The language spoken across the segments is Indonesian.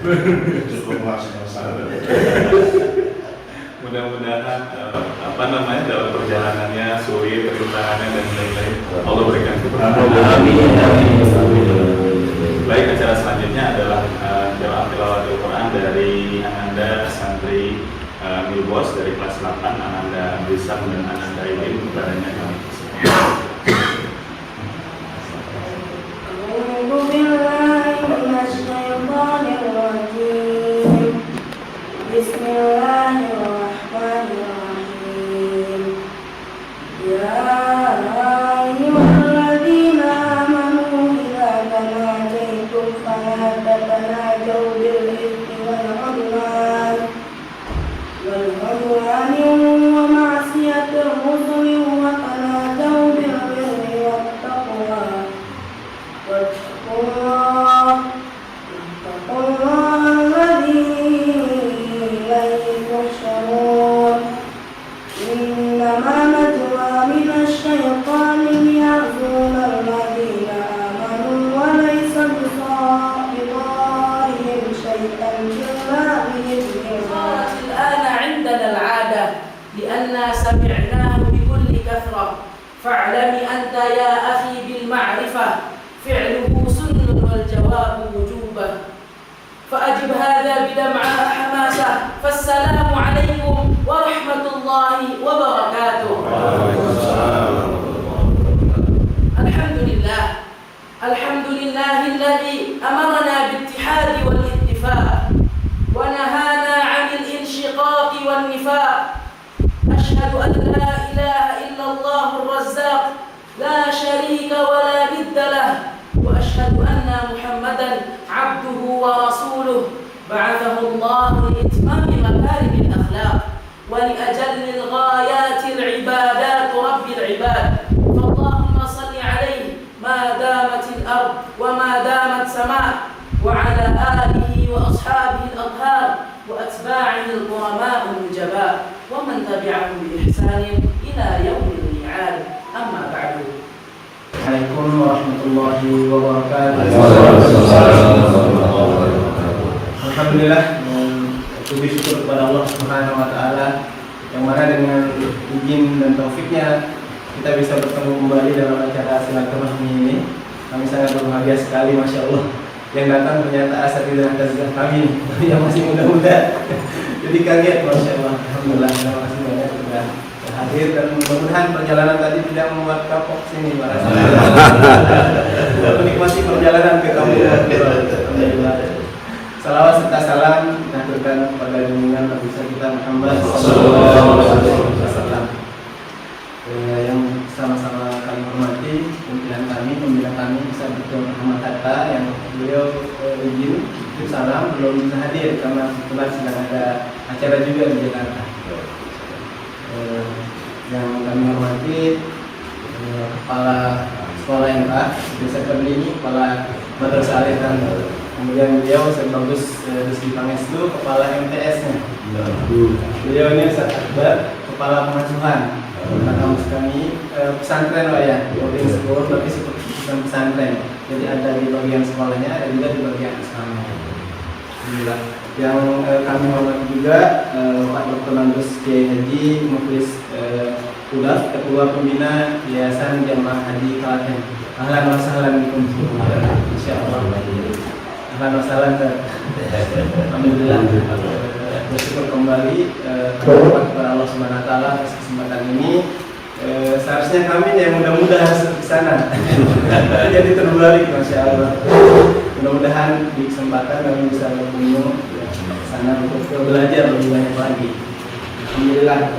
Cukup masalah. Mudah-mudahan dalam perjalanannya, suri, perintahannya dan lain-lain Allah berikan keberkahan. Baik, acara selanjutnya adalah tilawatul Quran dari Ananda Santri Milbos dari kelas 8, Ananda Abdisam dan Ananda Idin. Kepadanya kami Bismillahirrahmanirrahim. Ya ayyuhalladzina amanu idza tanajaytum fala tatanajaw bil ithmi wal 'udwan wa ma'siyatir rusuli wa tanajaw bil birri wat taqwa wattaqullaha سمعناه بكل كثرة فاعلم أنت يا أخي بالمعرفة فعله سن والجواب وجوبه فأجب هذا بدمعة حماسة فالسلام عليكم ورحمة الله وبركاته. الحمد لله الذي أمرنا بالاتحاد والاتفاق ونهانا عن الانشقاق والنفاق. أشهد أن لا إله إلا الله الرزاق لا شريك ولا ند له وأشهد أن محمدا عبده ورسوله بعثه الله لإتمام مكارم الأخلاق ولأجل الغايات العبادات رب العباد فاللهم صل عليه ما دامت الأرض وما دامت سماء وعلى آله وأصحابه الأطهار وأتباعه الكرماء النجباء ومن تبعهم بإحسان إلى يوم الميعاد. أما بعد. Assalamualaikum warahmatullahi wabarakatuh. Alhamdulillah, puji syukur kepada Allah Subhanahu wa taala yang mana dengan izin dan taufiknya kita bisa bertemu kembali dalam acara silaturahmi ini. Kami sangat berbahagia sekali, Masya Allah. Yang datang ternyata asatidzah tazkiyah kami yang masih muda-muda. Jadi kaget, Masya Allah. Alhamdulillah, terima kasih banyak sudah hadir dan mudah-mudahan perjalanan tadi tidak membuat kapok sini para sahabat. Menikmati perjalanan ke kampung. Alhamdulillah. Salawat serta salam kita berikan kepada junjungan Nabi kita Muhammad SAW. Yang sama-sama kami hormati pimpinan kami bisa bertemu kata yang beliau izin salam belum bisa hadir karena kebetulan sedang ada acara juga di Jakarta. Yang kami hormati kepala sekolah MA Desa Kediri, kepala Madrasah Alihan, kemudian beliau sekaligus Rizky Pangestu, kepala MTS-nya. Beliau ini Ustaz Akbar, kepala pengasuhan. Kampus kami pesantren lah ya, boarding school tapi seperti pesantren. Jadi ada di bagian sekolahnya, ada juga di bagian asrama. Alhamdulillah. Yang kami hormati juga Pak Dr. Nandus Kiai Haji Muflis Udaf, Ketua Pembina Yayasan Jamaah Haji Klaten. Ahlan wa sahlan bikum. Insyaallah. Ahlan wa sahlan. Alhamdulillah. Bersyukur kembali kepada Allah Subhanahu wa taala atas kesempatan ini. Seharusnya kami yang muda-muda harus ke sana. Jadi terbalik, Masya Allah. Mudah-mudahan di kesempatan kami bisa berkunjung ke sana untuk belajar lebih banyak lagi. Alhamdulillah.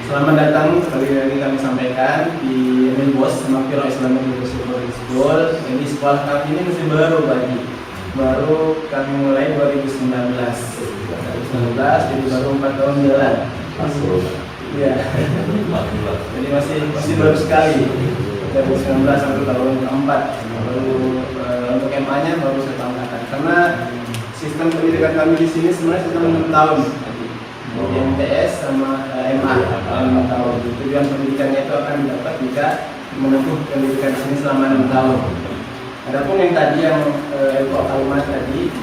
Selamat datang sekali lagi kami sampaikan di Milbos Makfirah Islamic University School. Jadi sekolah kami ini masih baru lagi. Baru kami mulai 2019, jadi baru 4 tahun jalan. Iya. Jadi masih baru sekali. 2019 sampai tahun keempat. Baru untuk MA-nya baru 1 tahun akan. Karena sistem pendidikan kami di sini sebenarnya sistem 6 tahun. Di MTS sama MA 6 tahun. Tujuan pendidikannya itu akan didapat jika menempuh pendidikan di sini selama 6 tahun. Adapun yang tadi yang Ibu Kalimat tadi,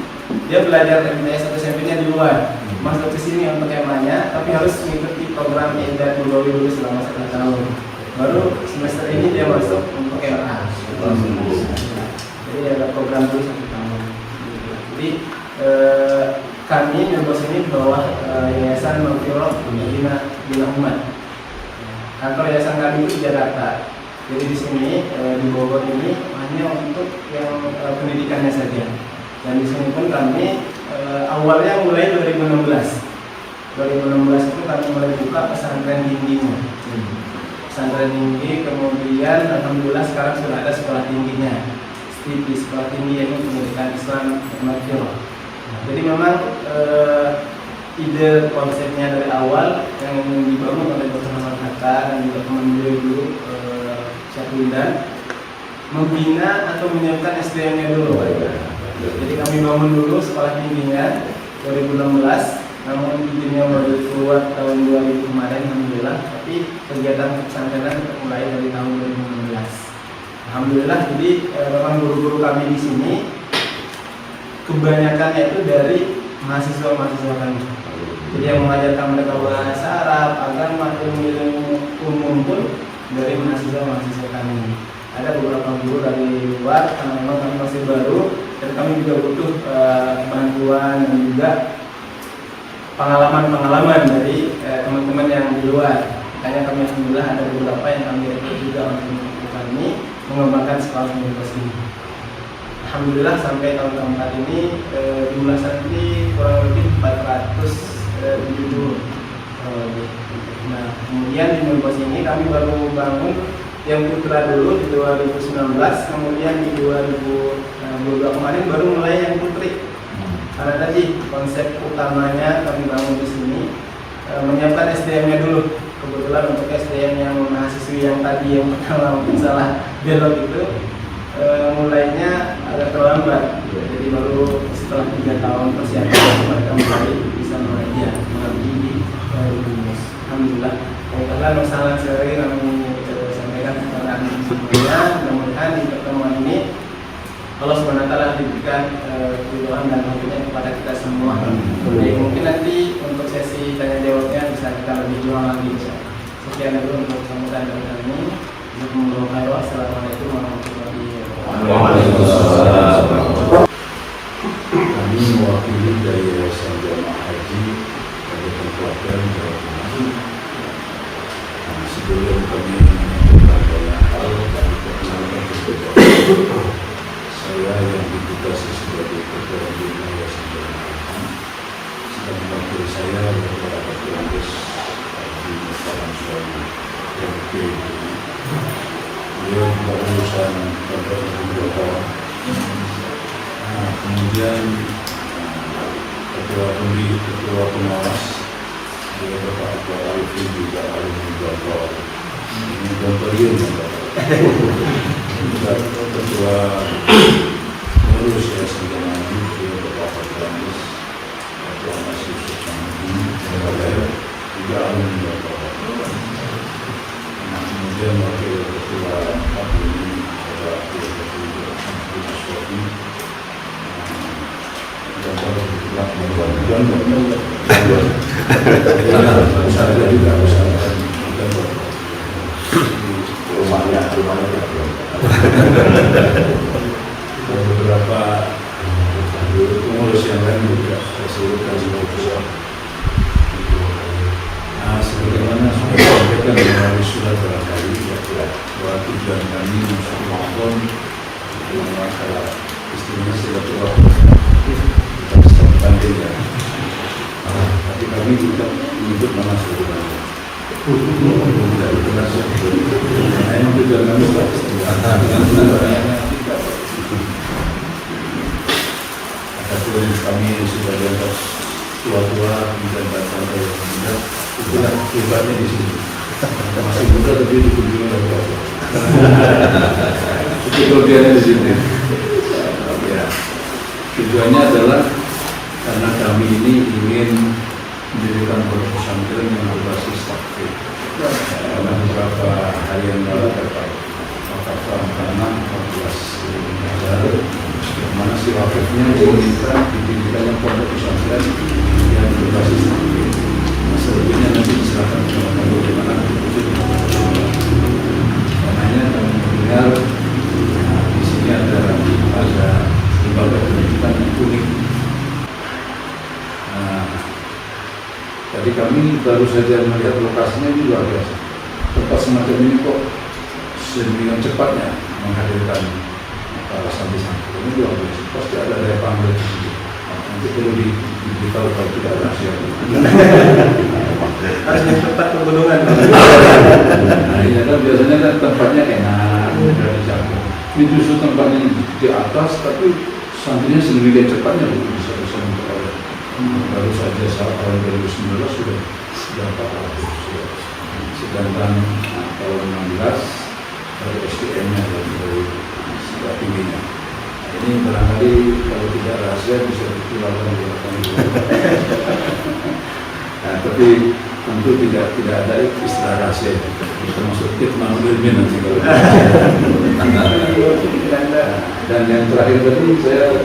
dia belajar MTS atau SMP-nya di luar, masuk ke sini untuk MA-nya, tapi harus mengikuti program Eda Nabawi dulu selama 1 tahun. Baru semester ini dia masuk untuk MA. Jadi ada program dulu 1 tahun. Jadi kami Milbos ini di bawah Yayasan Mafiro Bina Umat. Kantor yayasan kami itu di Jakarta. Jadi di sini di Bogor ini hanya untuk yang pendidikannya saja. Dan di sini pun kami awalnya mulai 2016. 2016 itu kami mulai buka pesantren tingginya. Pesantren tinggi, kemudian alhamdulillah sekarang sudah ada sekolah tingginya. STIP, sekolah tinggi ini pendidikan Islam Mafiro. Jadi memang ide konsepnya dari awal yang dibangun oleh Dr. Muhammad Hatta dan juga teman beliau dulu Syafruddin, membina atau menyiapkan SDM-nya dulu. Jadi kami bangun dulu sekolah tingginya 2016, namun izinnya baru keluar tahun 2000 kemarin alhamdulillah, tapi kegiatan pesantren mulai dari tahun 2016. Alhamdulillah, jadi memang guru-guru kami di sini kebanyakannya itu dari mahasiswa-mahasiswa kami. Jadi yang mengajarkan mereka bahasa Arab, agama, ilmu umum pun dari mahasiswa-mahasiswa kami. Ada beberapa guru dari luar karena memang kami masih baru dan kami juga butuh bantuan dan juga pengalaman-pengalaman dari teman-teman yang di luar. Makanya kami alhamdulillah ada beberapa yang kami rekrut juga untuk kami mengembangkan sekolah Milbos ini. Alhamdulillah sampai tahun keempat ini jumlah santri kurang lebih 470. Nah, kemudian di Milbos ini kami baru bangun yang putra dulu di 2019, kemudian di 2022 kemarin baru mulai yang putri. Karena tadi konsep utamanya kami bangun di sini menyiapkan SDM-nya dulu. Kebetulan untuk SDM yang mahasiswi yang tadi yang pertama mungkin salah belok itu mulainya agak terlambat. Jadi baru setelah 3 tahun persiapan mereka mulai bisa mengajar mengaji di Milbos. Alhamdulillah. Karena masalah sekali kami sampaikan kepada semuanya. Mudah-mudahan di pertemuan ini Allah SWT diberikan keridhaan dan hidayah kepada kita semua. Jadi mungkin nanti untuk sesi tanya jawabnya bisa kita lebih jual lagi. Sekian dulu untuk sambutan dari kami. Assalamualaikum warahmatullahi wabarakatuh. Kami mewakili dari Yayasan Jamaah Haji Kabupaten Klaten, Jawa Tengah. Sebelum kami menyampaikan banyak hal, kami perkenalkan kepada saya yang ditugasi sebagai ketua bina Yayasan Jamaah Haji. Sedang mewakili saya beberapa petugas di Masalah Suami RP. Beliau juga urusan beberapa. Kemudian ketua pengawas dia Bapak Akbar Arifin juga beberapa ini kontorium juga ketua pengurus Yayasan Jamaah Haji dia Bapak Fatrandis ketua masih juga beberapa. Kemudian wakil ketua ini adalah ketua Suami. Beberapa pengurus yang lain juga saya sebutkan semua. Nah, sebagaimana sudah disampaikan melalui surat barangkali bahwa tujuan kami masuk Ramadan itu masalah istilahnya silaturahmi. Banding ya. Tapi kami juga menyebut nama saudara. Tidak berkenasan. Nah, yang tujuan kami adapun kami sudah dianggap tua-tua dan sampai muda, itulah tujuannya di sini. Masih muda tapi dikunjungi oleh tua-tua. Itu kelebihannya di sini. Ya. Tujuannya adalah karena kami ini ingin mendirikan pesantren yang berbasis takfir. Karena beberapa hari yang lalu wakaf tanah 14 miliar, yang mana si wakafnya diinginkan didirikannya pondok pesantren yang berbasis tauhid. Selebihnya nanti diserahkan kepada bagaimana itu. Makanya kami mendengar di sini ada lembaga pendidikan yang unik. Tadi kami baru saja melihat lokasinya ini luar biasa. Tempat semacam ini kok sedemikian cepatnya menghadirkan para santri-santri. Ini luar biasa. Pasti ada daya panggil di sini. Nanti perlu diberitahu kalau tidak rahasia. Harus yang tempat pegunungan. Nah, ini kan biasanya kan tempatnya enak, mudah dijangkau. Ini justru tempatnya di atas, tapi santrinya sedemikian cepatnya bisa memperoleh. Baru saja saat tahun 2019 sudah 400. Sedangkan tahun 16 dari SDM-nya dari sekolah tingginya. Nah, ini barangkali kalau tidak rahasia bisa dikeluarkan di belakang. Nah, tapi tentu tidak ada istilah rahasia, termasuk kitman ilmiah nanti kalau. Dan yang terakhir tadi saya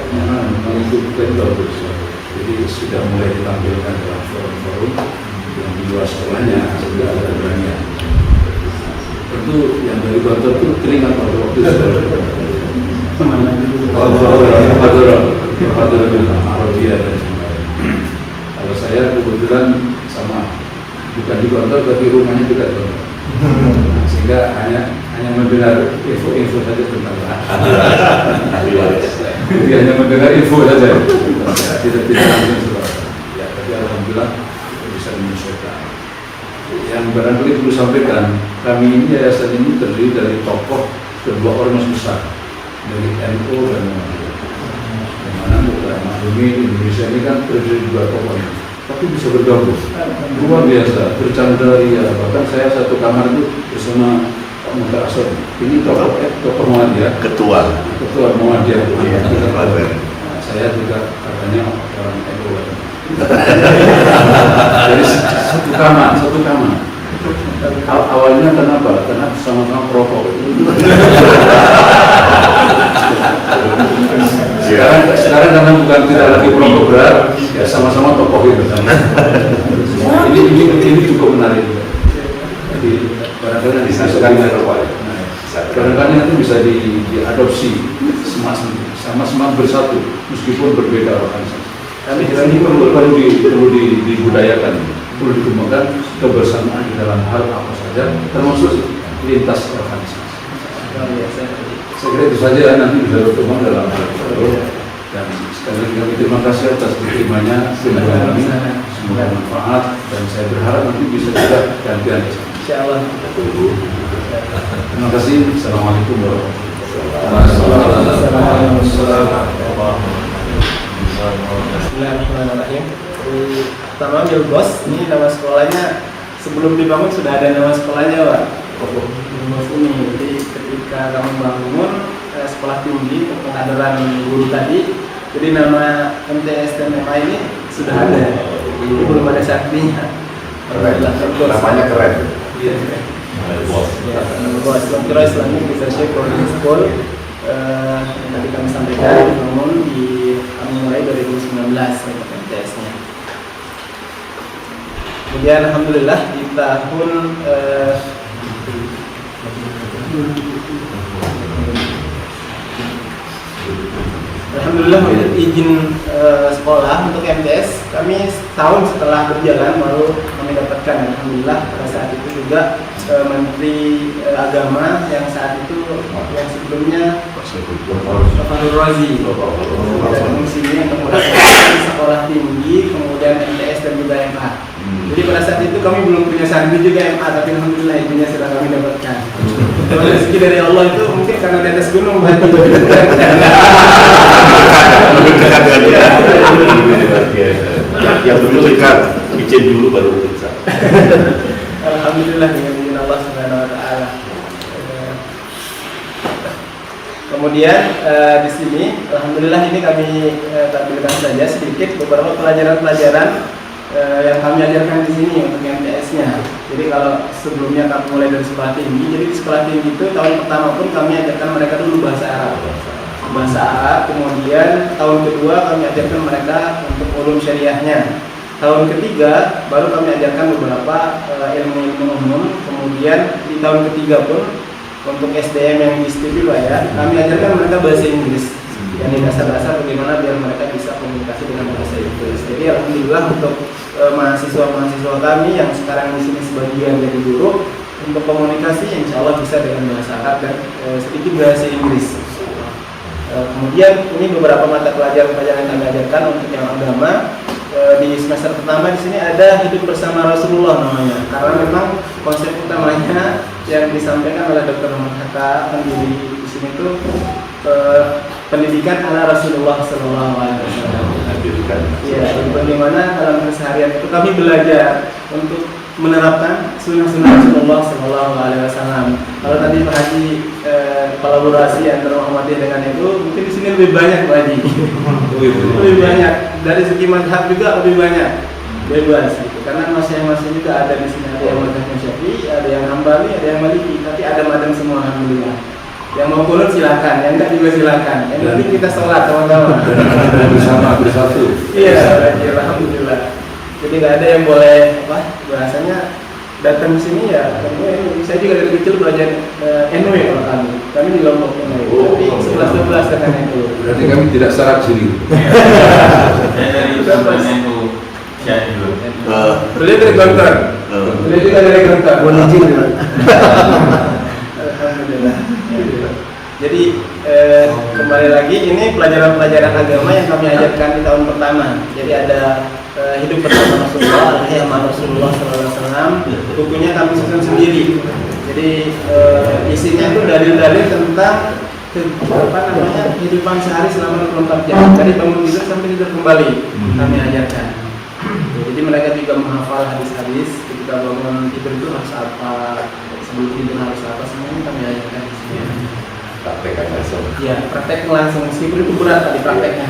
mengikuti vendor. Jadi sudah mulai ditampilkan dalam forum-forum yang di luar sekolahnya sudah ada berani. Tentu yang dari kantor itu teringat pada waktu itu. Arabia dan sebagainya. Kalau saya kebetulan sama, bukan di kantor tapi rumahnya dekat kantor. Sehingga hanya mendengar info saja tentang hanya mendengar info saja, tidak langsung sesuatu. Ya, tapi alhamdulillah bisa menyesuaikan. Yang barangkali perlu sampaikan, kami ini yayasan ini terdiri dari tokoh kedua ormas besar dari NU dan Muhammadiyah. Yang mana Mahdumi Indonesia ini kan terdiri dua tokoh ini, tapi bisa bergabung. Luar biasa, bercanda ya. Bahkan saya satu kamar itu bersama Pak Muhtar Asad. Ini tokoh Muhammadiyah. Ketua Muhammadiyah. Saya juga katanya orang NU. Jadi satu kamar. Awalnya kenapa? Karena sama-sama perokok. Sekarang karena bukan tidak lagi perokok berat, ya sama-sama tokoh itu. Ini cukup menarik. Jadi barangkali nanti bisa diadopsi sama-sama bersatu meskipun berbeda organisasi. Kami kira ini perlu dibudayakan, perlu dikembangkan kebersamaan di dalam hal apa saja, termasuk lintas organisasi. Saya kira itu saja, nanti bisa berkembang dalam hal itu. Dan sekali lagi kami terima kasih atas diterimanya kunjungan kami. Semoga bermanfaat dan saya berharap nanti bisa juga gantian. Insyaallah. Terima kasih. Assalamualaikum warahmatullahi wabarakatuh. Bismillahirrahmanirrahim. Pertama Milbos, ini nama sekolahnya sebelum dibangun sudah ada nama sekolahnya, Pak. Milbos ini. Jadi ketika kami bangun sekolah tinggi untuk pengkaderan guru tadi, jadi nama MTS dan MA ini sudah ada. Jadi belum ada saktinya. Namanya keren. Iya. Milbos, Lemkira Islamic Research Boarding School. Tadi kami sampaikan namun kami mulai 2019 untuk MTS-nya. Kemudian alhamdulillah di tahun alhamdulillah izin sekolah untuk MTS kami setahun setelah berjalan baru kami dapatkan. Alhamdulillah pada saat itu juga Menteri Agama yang saat itu yang sebelumnya Pak Fadul Razi datang ke sini untuk mendapatkan sekolah tinggi, kemudian MTS dan juga MA. Jadi pada saat itu kami belum punya sarjana juga MA, tapi alhamdulillah izinnya sudah kami dapatkan. Rezeki dari Allah itu mungkin karena di atas gunung berarti yang dulu dekat, izin dulu baru bisa. Alhamdulillah dengan izin Allah Subhanahu wa taala. Kemudian di sini alhamdulillah ini kami tampilkan saja sedikit beberapa pelajaran-pelajaran yang kami ajarkan di sini untuk MTS-nya. Jadi kalau sebelumnya kami mulai dari sekolah tinggi, jadi di sekolah tinggi itu tahun pertama pun kami ajarkan mereka dulu bahasa Arab. Bahasa Arab, kemudian tahun kedua kami ajarkan mereka untuk ulum syariahnya. Tahun ketiga baru kami ajarkan beberapa ilmu-ilmu umum. Kemudian di tahun ketiga pun untuk SDM yang di STIP ya, kami ajarkan mereka bahasa Inggris. Yang dasar-dasar bagaimana biar mereka bisa komunikasi dengan bahasa Inggris. Jadi alhamdulillah untuk mahasiswa-mahasiswa kami yang sekarang di sini sebagian jadi guru, untuk komunikasi insya Allah bisa dengan bahasa Arab dan sedikit bahasa Inggris. Kemudian ini beberapa mata pelajaran yang kami ajarkan untuk yang agama. Di semester pertama di sini ada hidup bersama Rasulullah namanya, karena memang konsep utamanya yang disampaikan oleh Dr. Muhammad Hatta pendiri di sini itu pendidikan ala Rasulullah Sallallahu Alaihi Wasallam. Ya, bagaimana dalam keseharian itu kami belajar untuk menerapkan sunnah-sunnah Rasulullah Sallallahu Alaihi Wasallam. Kalau tadi Pak Haji kolaborasi antara Muhammadiyah dengan itu, mungkin di sini lebih banyak Pak Haji. Lebih banyak dari segi mazhab juga lebih banyak, bebas gitu. Karena masing-masing juga ada di sini, ada yang mazhab Syafi'i, ada yang Hambali, ada yang Maliki, tapi ada madam semua alhamdulillah. Yang mau kunut silakan, yang enggak juga silakan. Yang penting kita sholat sama-sama. Bersama bersatu. Iya, alhamdulillah. Jadi nggak ada yang boleh bahasanya datang ke sini ya. Saya juga dari kecil belajar NW kalau kami di Lombok NW. Tapi 11-12 katanya itu. Berarti kami tidak syarat sini. Saya dari Sumbangan itu saya dulu. Beliau dari Gontor. Beliau juga dari Gontor. Alhamdulillah. Jadi kembali lagi ini pelajaran-pelajaran agama yang kami ajarkan di tahun pertama. Jadi ada hidup bersama Rasulullah, Al-Hayamah Rasulullah SAW. Bukunya kami susun sendiri. Jadi isinya itu dalil-dalil tentang kehidupan sehari selama 24 jam. Dari bangun tidur sampai tidur kembali kami ajarkan. Jadi mereka juga menghafal hadis-hadis. Ketika bangun tidur itu harus apa, sebelum tidur harus apa, semuanya kami ajarkan di sini. Praktekkan langsung. Ya, praktek langsung, meskipun itu berat tadi prakteknya.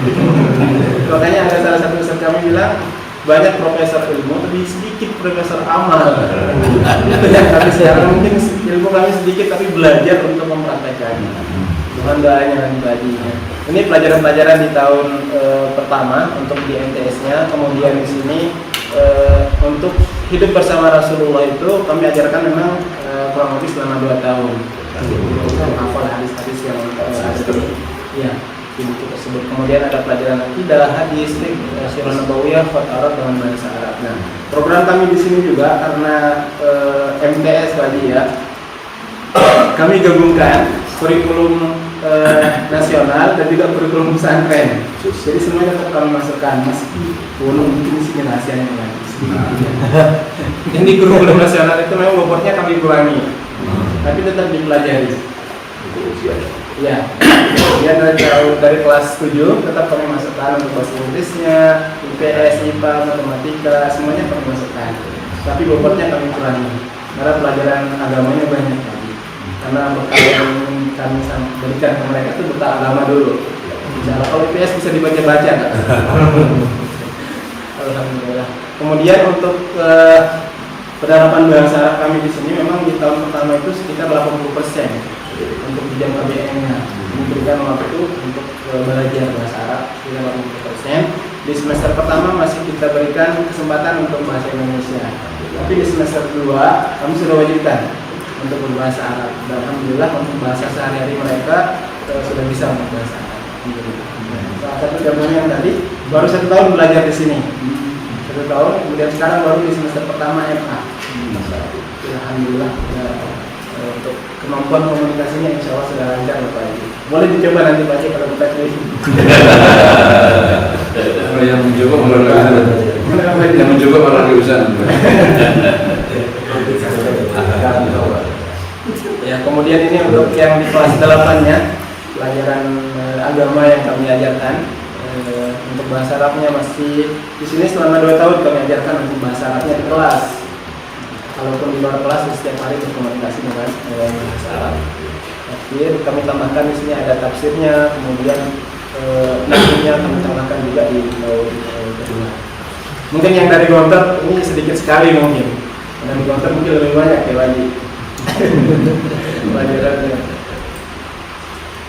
Makanya ada salah satu ustaz kami bilang, banyak profesor ilmu, tapi sedikit profesor amal. Itu yang kami siaran, mungkin ilmu kami sedikit, tapi belajar untuk mempraktekkan. Tuhan doanya dan baginya. Ini pelajaran-pelajaran di tahun pertama untuk di MTS-nya, kemudian di sini untuk hidup bersama Rasulullah itu kami ajarkan memang kurang lebih selama 2 tahun. Hafal hadis-hadis yang ada di buku tersebut. Kemudian ada pelajaran akidah, hadis, sirah nabawiyah, Arab dengan bahasa Arab. Nah, program kami di sini juga karena MTS tadi ya, kami gabungkan kurikulum nasional dan juga kurikulum pesantren. Jadi semuanya tetap kami masukkan, meskipun mungkin di sini rahasianya lagi. Yang di kurikulum nasional itu memang bobotnya kami kurangi. Tapi tetap dipelajari. Ya, kemudian dari kelas 7 tetap kami masukkan untuk bahasa Inggrisnya, IPS, IPA, matematika, semuanya kami masukkan. Tapi bobotnya kami kurangi. Karena pelajaran agamanya banyak lagi. Karena bekal yang kami berikan ke mereka itu bekal agama dulu. Misalnya kalau IPS bisa dibaca-baca kan? Alhamdulillah. Kemudian untuk penerapan bahasa Arab kami di sini memang di tahun pertama itu sekitar 80% untuk jenjang KBM-nya, memberikan waktu untuk belajar bahasa Arab sekitar 80%. Di semester pertama masih kita berikan kesempatan untuk bahasa Indonesia, tapi di semester 2 kami sudah wajibkan untuk berbahasa Arab. Dan alhamdulillah untuk bahasa sehari-hari mereka sudah bisa untuk bahasa Arab. Salah satu contohnya yang tadi baru 1 tahun belajar di sini. 1 tahun, kemudian sekarang baru di semester pertama MA. Alhamdulillah untuk kemampuan komunikasinya insya Allah sudah lancar Bapak Haji. Boleh dicoba nanti Pak Haji kalau kita pilih. Yang mencoba malah urusan. Ya, kemudian ini untuk yang di kelas 8-nya pelajaran agama yang kami ajarkan. Untuk bahasa Arabnya masih di sini selama 2 tahun kami ajarkan untuk bahasa Arabnya di kelas. Kalaupun di luar kelas setiap hari berkomunikasi dengan bahasa Arab. Tafsir kami tambahkan di sini ada tafsirnya, kemudian nahwunya kami tambahkan juga di tahun kedua. Mungkin yang dari Gontor ini sedikit sekali mungkin. Dari Gontor mungkin lebih banyak ya Wadi. Pelajarannya.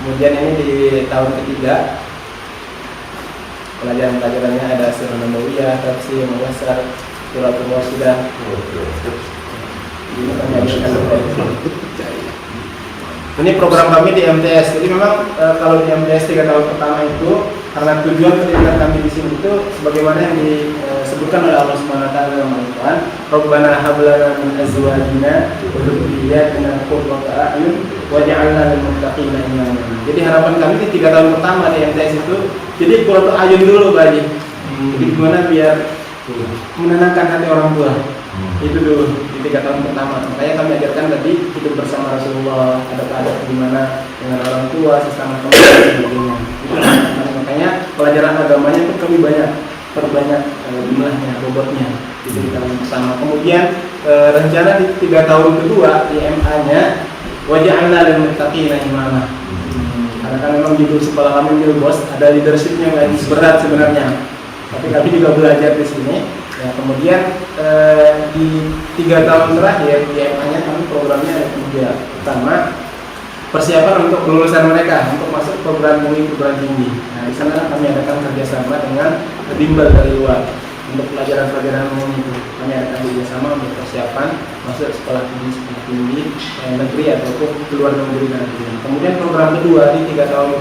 Kemudian ini di tahun ketiga, pelajarannya ada Sirah Nabawiyah, Tafsir, Muyassar, Suratul Wasidah. Ini kami ajarkan. Ini program kami di MTS. Jadi memang kalau di MTS 3 tahun pertama itu, karena tujuan pendidikan kami di sini itu sebagaimana yang disebutkan oleh Allah Subhanahu wa taala dalam Al-Qur'an, Rabbana hab lana min azwajina wa dhurriyyatina qurrata a'yun waj'alna lil muttaqina imama. Jadi harapan kami di 3 tahun pertama di MTS itu, jadi qurrata a'yun dulu Pak Haji. Jadi gimana biar menenangkan hati orang tua. Itu dulu di 3 tahun pertama. Makanya kami ajarkan tadi hidup bersama Rasulullah, ada gimana dengan orang tua, sesama teman dan sebagainya. Makanya pelajaran agamanya itu kami perbanyak jumlahnya, bobotnya di 3 tahun pertama. Kemudian rencana di 3 tahun kedua di MA-nya waj'alna lil muttaqina imama. Karena kan memang judul sekolah kami Milbos, ada leadershipnya yang berat sebenarnya. Tapi kami juga belajar di sini. Ya, kemudian di 3 tahun terakhir di MA-nya kami programnya ada 3. Pertama, persiapan untuk kelulusan mereka untuk masuk program tinggi. Nah, di sana kami adakan kerjasama dengan bimbel dari luar untuk pelajaran-pelajaran umum itu. Kami adakan kerjasama untuk persiapan masuk sekolah tinggi negeri ataupun keluar negeri nanti. Kemudian program kedua di 3 tahun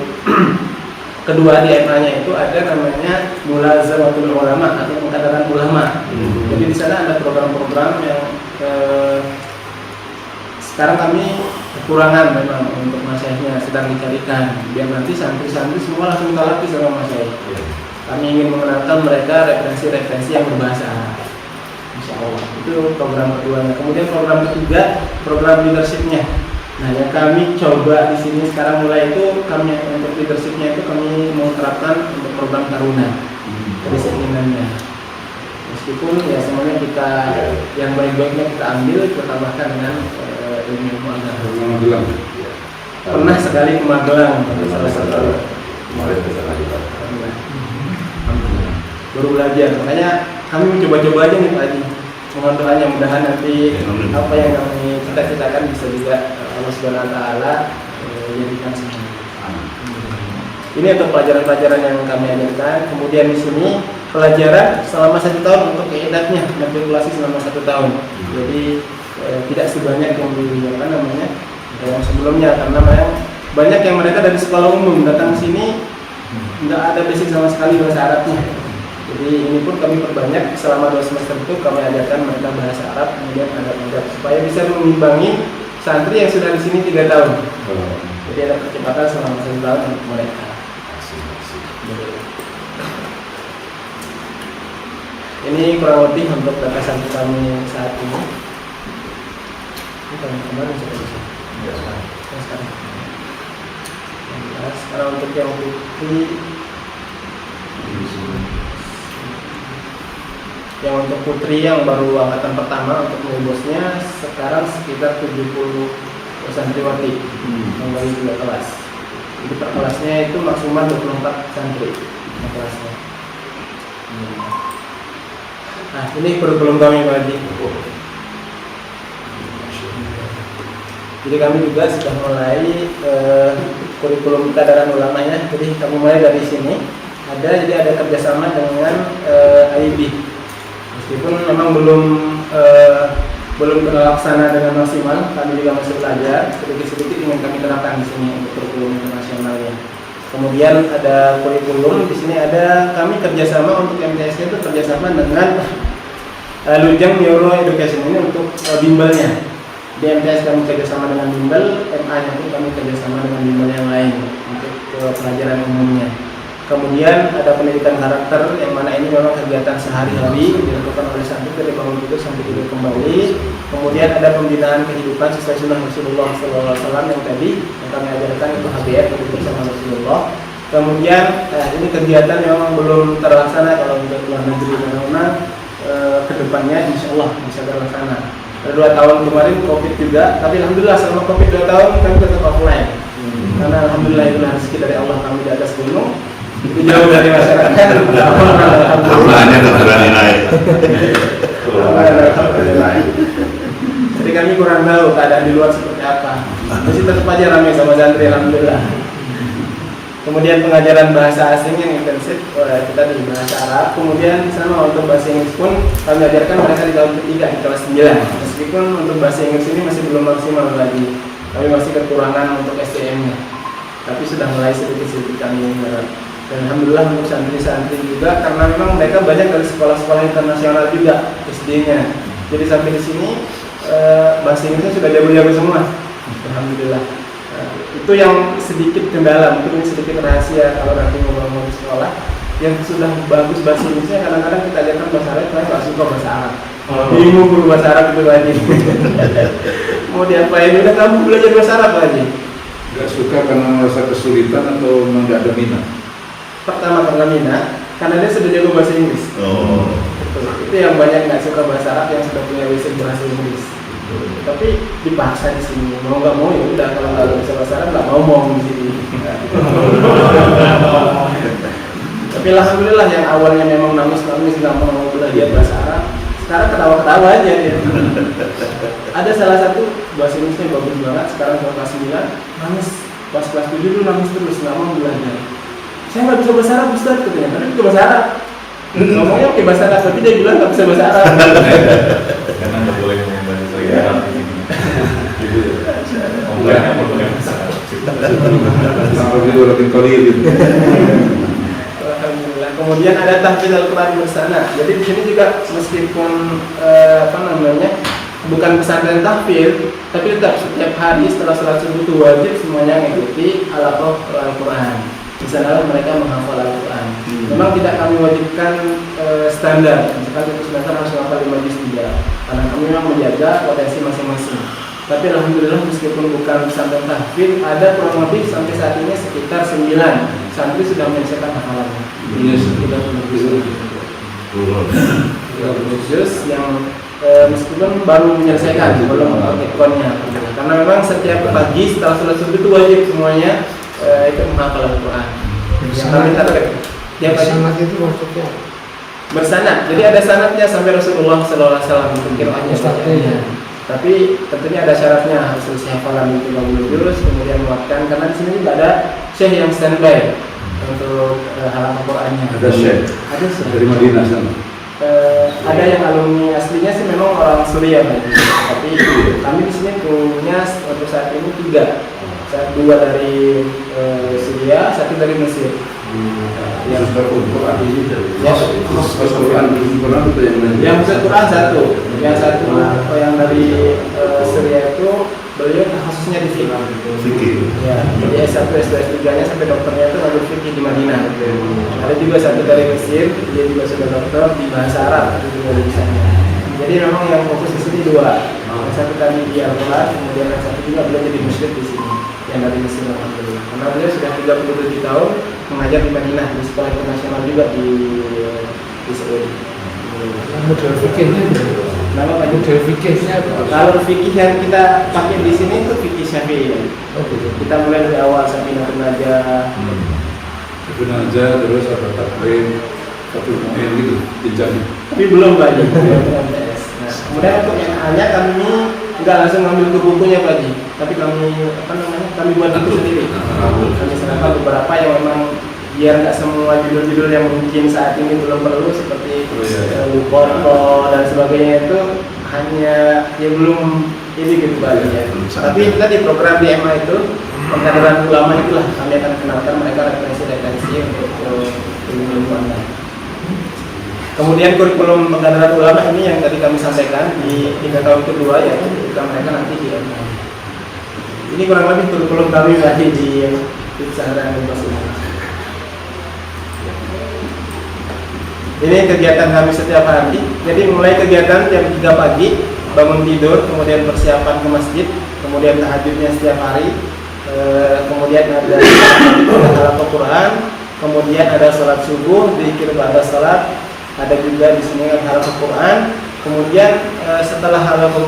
kedua di MA-nya itu ada namanya Mulazamatul Ulama atau Pengkaderan Ulama. Jadi di sana ada program-program yang sekarang kami kekurangan memang untuk masyarakat sedang dicarikan biar nanti santri-santri semua langsung talaki sama masyarakat. Kami ingin mengenalkan mereka referensi-referensi yang berbahasa Arab. Insya Allah itu program keduanya. Kemudian program ketiga program leadershipnya. Nah, yang kami coba di sini sekarang mulai itu kami untuk leadershipnya itu kami menerapkan untuk program Taruna kedisiplinannya. Meskipun ya semuanya kita yang baik-baiknya kita ambil, kita tambahkan dengan ilmu agama. Magelang. Pernah sekali ke Magelang, salah satu. Kemarin ke sana juga. Baru belajar, makanya kami mencoba-coba aja nih Pak Haji. Mohon doanya mudahan nanti apa yang kami cita-citakan bisa juga Allah Subhanahu wa taala jadikan semua. Ini untuk pelajaran-pelajaran yang kami ajarkan. Kemudian di sini pelajaran selama 1 tahun untuk keidatnya, matrikulasi selama 1 tahun. Jadi tidak sebanyak yang yang sebelumnya karena banyak yang mereka dari sekolah umum datang ke sini nggak ada basic sama sekali bahasa Arabnya. Jadi ini pun kami perbanyak selama 2 semester itu kami ajarkan mereka bahasa Arab, kemudian adab-adab supaya bisa mengimbangi santri yang sudah di sini 3 tahun. Jadi ada percepatan selama 1 tahun untuk mereka. Ini kurang lebih untuk data santri kami saat ini. Ini kemarin sudah bisa. Sekarang untuk yang putri. Yang untuk putri yang baru angkatan pertama untuk Milbosnya sekarang sekitar 70 santriwati yang baru 2 kelas. Jadi per kelasnya itu maksimal 24 santri per kelasnya. Nah ini kurikulum kami Pak Haji. Jadi kami juga sudah mulai kurikulum Pengkaderan Ulamanya. Jadi kami mulai dari sini. Jadi ada kerjasama dengan AIB. Meskipun memang belum terlaksana dengan maksimal, kami juga masih belajar sedikit-sedikit ingin kami terapkan di sini untuk kurikulum internasionalnya. Kemudian ada kurikulum di sini ada kami kerjasama untuk MTS itu kerjasama dengan Lujang Neuro Education ini untuk bimbelnya. Di MTS kami kerjasama dengan bimbel, MA-nya pun kami kerjasama dengan bimbel yang lain untuk pelajaran umumnya. Kemudian ada pendidikan karakter yang mana ini memang kegiatan sehari-hari dilakukan oleh santri dari bangun tidur sampai tidur kembali. Kemudian ada pembinaan kehidupan sesuai sunnah Rasulullah SAW yang tadi yang kami ajarkan itu HBR hidup bersama Rasulullah. Kemudian ini kegiatan yang memang belum terlaksana kalau untuk luar negeri karena kedepannya insya Allah bisa terlaksana. Ada 2 tahun kemarin COVID juga, tapi alhamdulillah selama COVID 2 tahun kami tetap offline. Karena alhamdulillah itu rezeki dari Allah, kami di atas gunung. Jauh dari masyarakat. Alhamdulillah nggak berani naik. Jadi kami kurang tahu keadaan di luar seperti apa. Masih tetap aja ramai sama santri, alhamdulillah. Kemudian pengajaran bahasa asing yang intensif kita di bahasa Arab. Kemudian sama untuk bahasa Inggris pun kami ajarkan mereka di tahun ketiga di kelas 9. Meskipun untuk bahasa Inggris ini masih belum maksimal lagi. Kami masih kekurangan untuk SDM-nya. Tapi sudah mulai sedikit-sedikit kami mengharap. Dan alhamdulillah untuk santri-santri juga karena memang mereka banyak dari sekolah-sekolah internasional juga SD-nya. Jadi sampai di sini bahasa Inggrisnya sudah jago-jago semua. Alhamdulillah. Itu yang sedikit kendala, mungkin ini sedikit rahasia kalau nanti ngomong di sekolah. Yang sudah bagus bahasa Inggrisnya kadang-kadang kita ajarkan bahasa Arab, saya nggak suka bahasa Arab. Bingung guru bahasa Arab itu lagi. Mau diapain? Udah kamu belajar bahasa Arab lagi? Gak suka karena merasa kesulitan atau memang gak ada minat? Pertama karena minat, karena dia sudah jago bahasa Inggris. Itu yang banyak nggak suka bahasa Arab yang sudah punya basic bahasa Inggris. Tapi dipaksa di sini, mau nggak mau ya udah, kalau nggak bisa bahasa Arab nggak mau ngomong di sini. Tapi alhamdulillah yang awalnya memang nangis-nangis nggak mau belajar bahasa Arab, sekarang ketawa-ketawa aja dia. Ada salah satu bahasa Inggrisnya bagus banget, sekarang kelas 9 nangis, pas kelas 7 dulu nangis terus nggak mau belajar. Saya nggak bisa bahasa Arab Ustaz katanya, tapi bisa bahasa Arab. Ngomongnya pakai bahasa Arab, tapi dia bilang nggak bisa bahasa Arab. Karena nggak boleh ngomong bahasa Arab di sini. Ngomongnya boleh bahasa Arab. Sampai di orang gitu. Alhamdulillah. Kemudian ada tahfidz Al-Quran bersana. Jadi di sini juga meskipun bukan pesantren tahfidz, tapi tetap setiap hari setelah sholat subuh itu wajib semuanya mengikuti halaqah Al-Quran. Di sana mereka menghafal Al-Quran. Memang tidak kami wajibkan standar, misalkan satu semester harus menghafal 5 juz tidak, karena kami memang menjaga potensi masing-masing. Tapi alhamdulillah meskipun bukan pesantren tahfidz, ada kurang lebih sampai saat ini sekitar 9 santri sudah menyelesaikan hafalannya. Kita juz yang meskipun baru menyelesaikan, belum mengekonnya. Karena memang setiap pagi setelah sholat subuh itu wajib semuanya itu menghafal Al-Quran. Yang kami target. Sanad itu maksudnya bersanad. Jadi ada sanadnya sampai Rasulullah SAW qiraatnya. Tapi tentunya ada syaratnya, harus selesai hafalan 30 juz, kemudian muatkan, karena di sini juga ada syekh yang standby untuk halaman Qurannya. Ada syekh. Ada syekh Dari Madinah sana. Ada yang alumni aslinya sih memang orang Suriah, tapi kami di sini punya untuk saat ini 3. 2 dari Syria, 1 dari Mesir. Yang berquran ini dari Quran itu yang lain. Yang Quran 1, yang 1 yang dari Syria itu beliau khususnya di fikih. Ya, jadi S1, S2, S3-nya sampai dokternya itu ngambil fikih di Madinah. Ada juga 1 dari Mesir, dia juga sudah dokter di bahasa Arab, itu juga di sana. Jadi memang yang fokus di sini 2. Yang 1 tadi di Al-Quran, kemudian yang 1 juga beliau jadi musyrik di sini. Yang dari Mesir, alhamdulillah. Karena beliau sudah 37 tahun mengajar di Madinah, di sekolah internasional juga di Saudi. model fikihnya. Nama Pak Model fikihnya apa? Kalau fikih yang kita pakai di sini itu fikih Syafi'i. Kita mulai dari awal Safinatun Najah. Itu aja terus ada taklim, taklim gitu jenjangnya. Tapi belum Pak Haji. Nah, kemudian untuk yang hanya kami nggak langsung ngambil ke bukunya Pak Haji, tapi kami buat buku sendiri. Kami serahkan beberapa yang memang biar nggak semua judul-judul yang mungkin saat ini belum perlu seperti Porto dan sebagainya itu hanya ya belum ini gitu Pak Haji ya. Tapi kita di program di MA itu pengkaderan ulama itulah kami akan kenalkan mereka referensi untuk ilmu online. Kemudian kurikulum pengkaderan ulama ini yang tadi kami sampaikan di 3 tahun kedua ya, kita mereka nanti di MA. Ini kurang lebih kurikulum kami lagi di pesantren Al-Quran. Ini kegiatan kami setiap hari. Jadi mulai kegiatan jam 3 pagi bangun tidur, kemudian persiapan ke masjid, kemudian tahajudnya setiap hari, kemudian ada halaqah Quran, kemudian ada sholat subuh, zikir ba'da sholat, ada juga di sini halaqah Quran. Kemudian setelah halaqah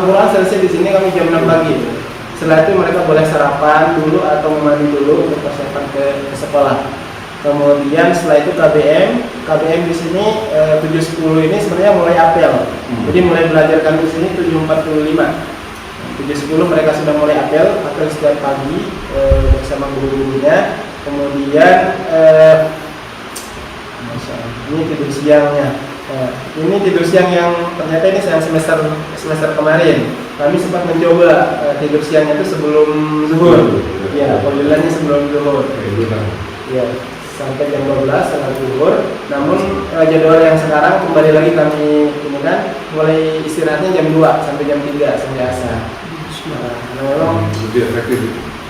Quran selesai di sini kami jam 6 pagi. Setelah itu mereka boleh sarapan dulu atau mandi dulu untuk persiapan ke sekolah. Kemudian setelah itu KBM di sini 7.10 ini sebenarnya mulai apel. Jadi mulai belajar kami di sini 7.45. 7.10 mereka sudah mulai apel setiap pagi bersama guru-gurunya. Kemudian ini tidur siangnya. Ini tidur siang yang ternyata ini semester kemarin. Kami sempat mencoba tidur siangnya itu sebelum zuhur. Ya, panggilannya sebelum zuhur. Ya, sampai jam 12 setelah zuhur. Namun jadwal yang sekarang kembali lagi kami ini kan mulai istirahatnya jam 2 sampai jam 3 sampai asar. Karena memang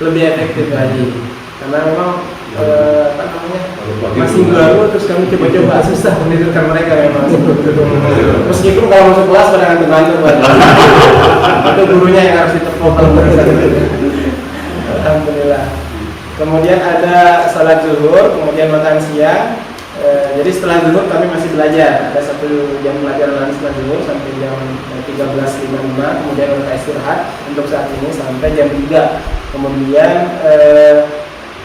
lebih efektif lagi. Karena memang masih baru, terus kami coba-coba susah menidurkan mereka memang. Meskipun kalau masuk kelas pada ngantuk-ngantuk, itu gurunya yang harus ditepuk kalau mereka. Alhamdulillah. Kemudian ada salat zuhur, kemudian makan siang. Jadi setelah zuhur kami masih belajar. Ada 1 jam pelajaran lagi setelah zuhur sampai jam 13.55. Kemudian kita istirahat untuk saat ini sampai jam 3. Kemudian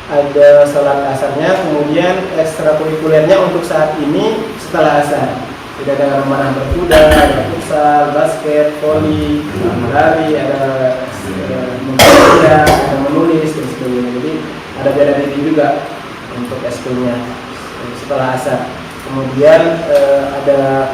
ada sholat asarnya, kemudian ekstrakurikulernya untuk saat ini setelah asar. Tidak ada memanah berkuda, ada futsal, basket, voli, lari, ada membaca, ada menulis dan sebagainya. Jadi ada beda diri juga untuk eskulnya setelah asar. Kemudian ada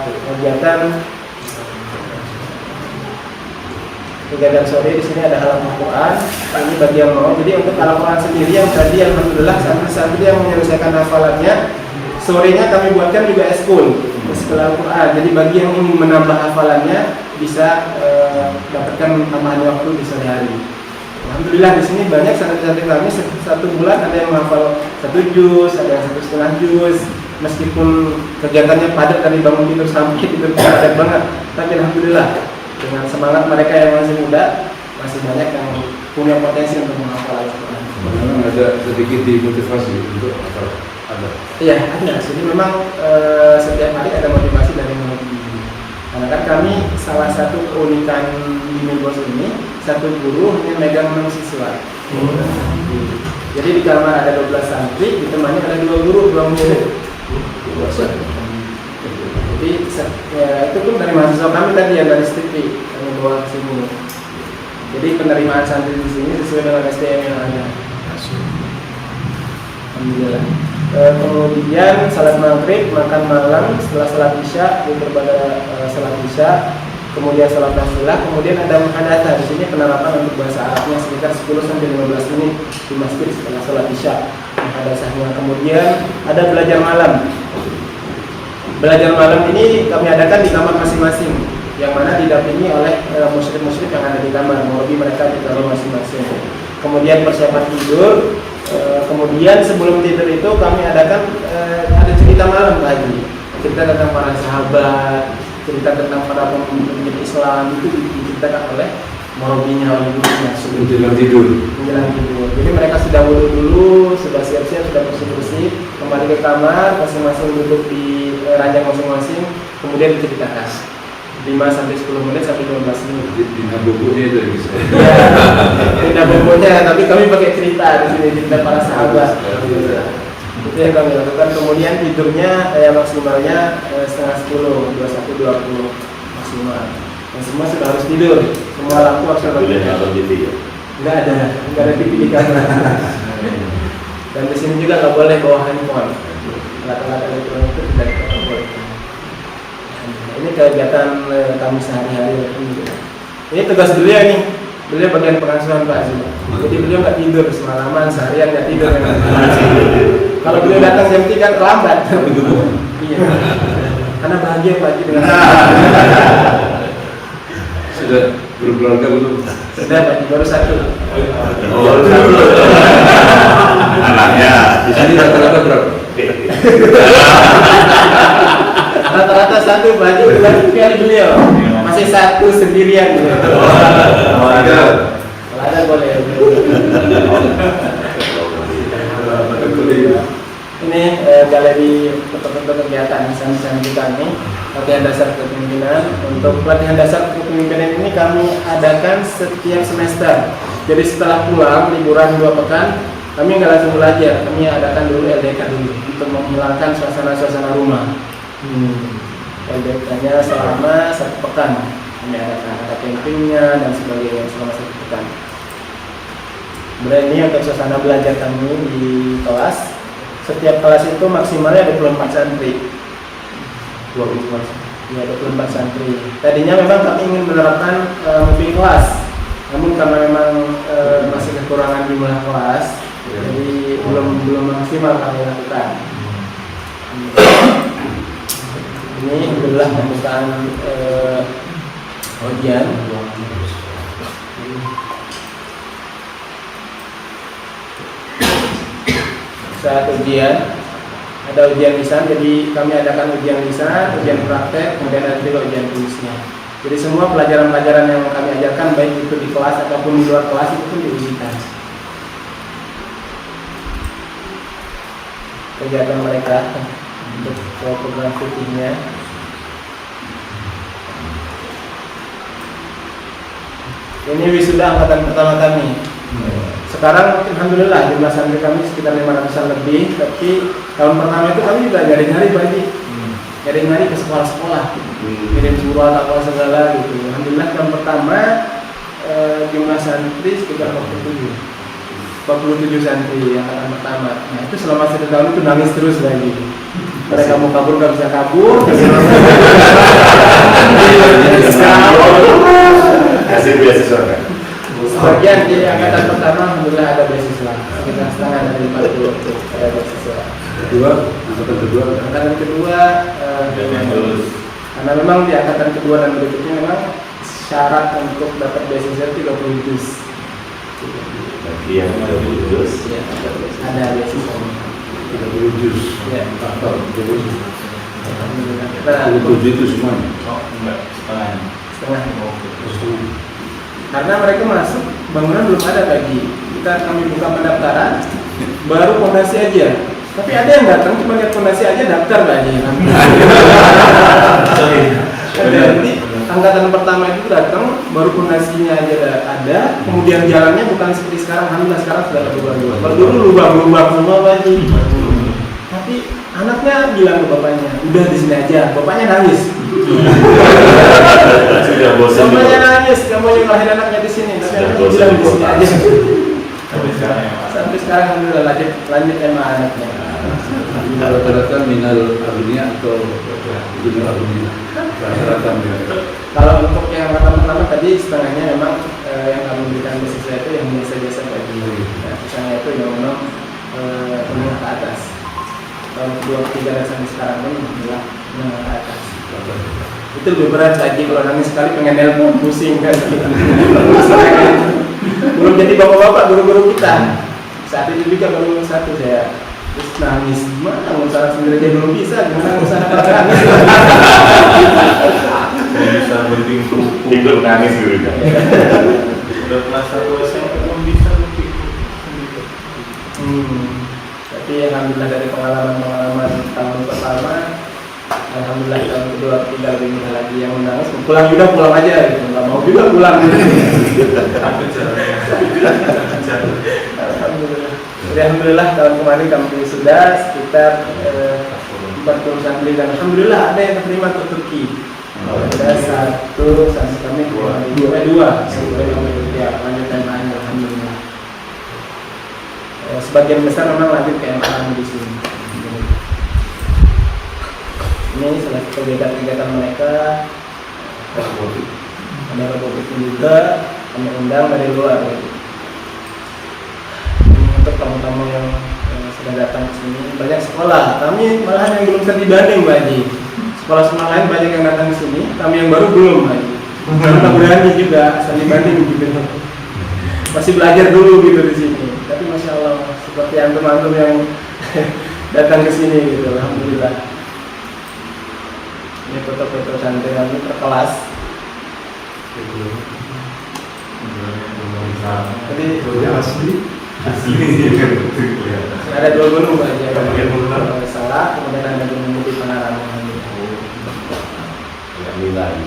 kegiatan sore di sini ada halam Al-Quran. Ini bagi yang mau. Jadi untuk Al-Quran sendiri yang tadi alhamdulillah santri-santri yang menyelesaikan hafalannya, sorenya kami buatkan juga eskul Al-Quran. Jadi bagi yang ingin menambah hafalannya bisa dapatkan tambahan waktu di sore hari. Alhamdulillah di sini banyak santri-santri kami 1 bulan ada yang menghafal 1 juz, ada yang 1,5 juz. Meskipun kegiatannya padat dari bangun tidur sampai tidur padat banget, tapi alhamdulillah dengan semangat mereka yang masih muda, masih banyak yang punya potensi untuk menghafal Al-Quran. Ada sedikit dimotivasi untuk hafal? Ada? Iya, ada. Jadi memang setiap hari ada motivasi dari murid. Karena kan kami salah satu keunikan di Milbos ini, 1 guru hanya megang 6 siswa. Jadi di kamar ada 12 santri, ditemani ada 2 guru, 2 murid. Jadi ya, itu pun dari mahasiswa kami tadi yang dari STP kami bawa ke sini. Jadi penerimaan santri di sini sesuai dengan STM yang ada. Alhamdulillah. Kemudian salat maghrib, makan malam, setelah salat isya, pada salat isya, kemudian salat nafilah, kemudian ada muhadatsah. Di sini penerapan untuk bahasa Arabnya sekitar 10 sampai 15 menit di masjid setelah salat isya. Muhadatsahnya. Kemudian ada belajar malam. Belajar malam ini kami adakan di kamar masing-masing, yang mana didampingi oleh musyrik-musyrik yang ada di kamar, melobi mereka di kamar masing-masing. Kemudian persiapan tidur, kemudian sebelum tidur itu kami adakan ada cerita malam lagi, cerita tentang para sahabat, cerita tentang para pemimpin Islam, itu diceritakan oleh melobinya, oleh gurunya Menjelang tidur. Jadi mereka sudah wudhu dulu, sudah siap-siap, sudah bersih-bersih, kembali ke kamar, masing-masing duduk di ranjang masing-masing, kemudian diceritakan 5 sampai 10 menit sampai 15 menit. Di bukunya itu yang bisa. Tidak bukunya, tapi kami pakai cerita di sini, cerita para sahabat. Itu yang kami lakukan. Kemudian tidurnya maksimalnya setengah 10, 21, 20 maksimal. Dan semua sudah harus tidur. Semua lampu harus TV ya? Nggak ada TV di kamar. Dan di sini juga nggak boleh bawa handphone. Alat-alat elektronik itu tidak boleh. Ini kegiatan kami sehari-hari. Ini tugas beliau nih. Beliau bagian pengasuhan Pak Zul. Jadi beliau nggak tidur semalaman, seharian nggak tidur. Kalau beliau datang jam 3 terlambat. Iya. Karena bahagia Pak Zul dengan Sudah berkeluarga belum? sudah Pak, baru 1. Oh, anaknya Di sini rata-rata berapa? Rata-rata 1 baju kali beliau. Masih 1 sendirian. Oh, ada. Kalau ada boleh. Ini galeri foto-foto kegiatan santri kami, latihan dasar kepemimpinan. Untuk pelatihan dasar kepemimpinan ini kami adakan setiap semester. Jadi setelah pulang liburan 2 pekan, kami nggak langsung belajar, kami adakan dulu LDK dulu untuk menghilangkan suasana rumah. LDK-nya selama 1 pekan, kami adakan ada campingnya dan sebagainya selama 1 pekan. Kemudian ini untuk suasana belajar kami di kelas. Setiap kelas itu maksimalnya 24 santri. 24 santri. Tadinya memang kami ingin menerapkan moving kelas, namun karena memang masih kekurangan jumlah kelas, jadi belum maksimal kami lakukan. Ini adalah pembukaan ujian. Saat ujian, ada ujian lisan, jadi kami adakan ujian lisan, ujian praktek, kemudian ada juga ujian tulisnya. Jadi semua pelajaran-pelajaran yang kami ajarkan, baik itu di kelas ataupun di luar kelas, itu pun diujikan. Kegiatan mereka untuk program fikihnya. Ini wisuda angkatan pertama kami. Sekarang alhamdulillah jumlah santri kami sekitar 500-an lebih, tapi tahun pertama itu kami juga nyari-nyari Pak, nyari-nyari ke sekolah-sekolah, kirim surat apa segala gitu. Alhamdulillah tahun pertama jumlah santri sekitar 47 santri angkatan pertama. Nah itu selama 1 tahun itu nangis terus lagi. Mereka mau kabur nggak bisa kabur. Hasil beasiswa kan? Sebagian di angkatan pertama alhamdulillah ada beasiswa, sekitar setengah dari 40 ada beasiswa. Angkatan kedua karena memang di angkatan kedua dan berikutnya memang syarat untuk dapat beasiswa 30 juz. Bagi yang ada lulus, Ada beasiswa 30 juz. ya. Alhamdulillah kita 30 itu semuanya. Oh, enggak, setengah. setengah. Karena mereka masuk bangunan belum ada lagi. Kami buka pendaftaran, baru fondasi aja. Tapi ada yang datang cuma lihat fondasi aja daftar lagi. Jadi angkatan pertama itu datang, baru fondasinya aja ada. Kemudian jalannya bukan seperti sekarang. Alhamdulillah sekarang sudah ada lubang-lubang. Kalau dulu lubang-lubang semua lagi. Tapi anaknya bilang ke bapaknya, udah di sini aja. Bapaknya nangis. sudah bosan. Bapaknya nangis, gak mau nyolahin anaknya di sini. Tapi anaknya bilang di sini aja. Sampai sekarang ya Pak. Sampai sekarang alhamdulillah lanjut sama anaknya. Rata-rata minal adunia atau dunia adunia. Rata-rata minal. Kalau untuk yang angkatan pertama tadi setengahnya memang yang kami berikan beasiswa itu yang biasa-biasa bagi. Nah, sisanya itu yang memang menengah ke atas. Tahun kedua, ketiga dan sampai sekarang pun alhamdulillah menengah ke atas. Itu lebih berat lagi kalau nangis sekali pengen nelpon pusing kan. Belum jadi bapak-bapak guru-guru kita. Saat itu juga baru satu saya terus nangis, gimana ngusaha sendiri aja belum bisa, gimana ngusaha nangis. Bisa berhenti kuku. Ikut nangis gitu kan? Udah kelas 1 SMP belum bisa berhenti sendiri. Tapi alhamdulillah dari pengalaman tahun pertama, alhamdulillah tahun kedua, ketiga lebih mudah lagi. Yang menangis pulang juga pulang aja gitu, nggak mau juga pulang. Apa caranya? Alhamdulillah. Jadi alhamdulillah tahun kemarin kami sudah sekitar 40 santri dan alhamdulillah ada yang terima ke Turki. Ada satu santri kami dua ya lanjutan lain alhamdulillah. Sebagian besar memang lanjut ke MA di sini. Ini salah satu kegiatan mereka. Ada robotik juga, kami undang dari luar. Untuk tamu-tamu yang sudah datang ke sini, banyak sekolah. Kami malahan yang belum studi banding lagi. Sekolah-sekolah lain banyak yang datang ke sini, kami yang baru belum lagi. Karena berani juga studi banding gitu. Masih belajar dulu gitu di sini. Tapi masya Allah, seperti antum-antum yang datang ke sini gitu, alhamdulillah. Ini foto-foto santri kami per kelas. Jadi Asli. ada 2 gunung aja. Salah, kemudian ada gunung di Pengarang. Nilai.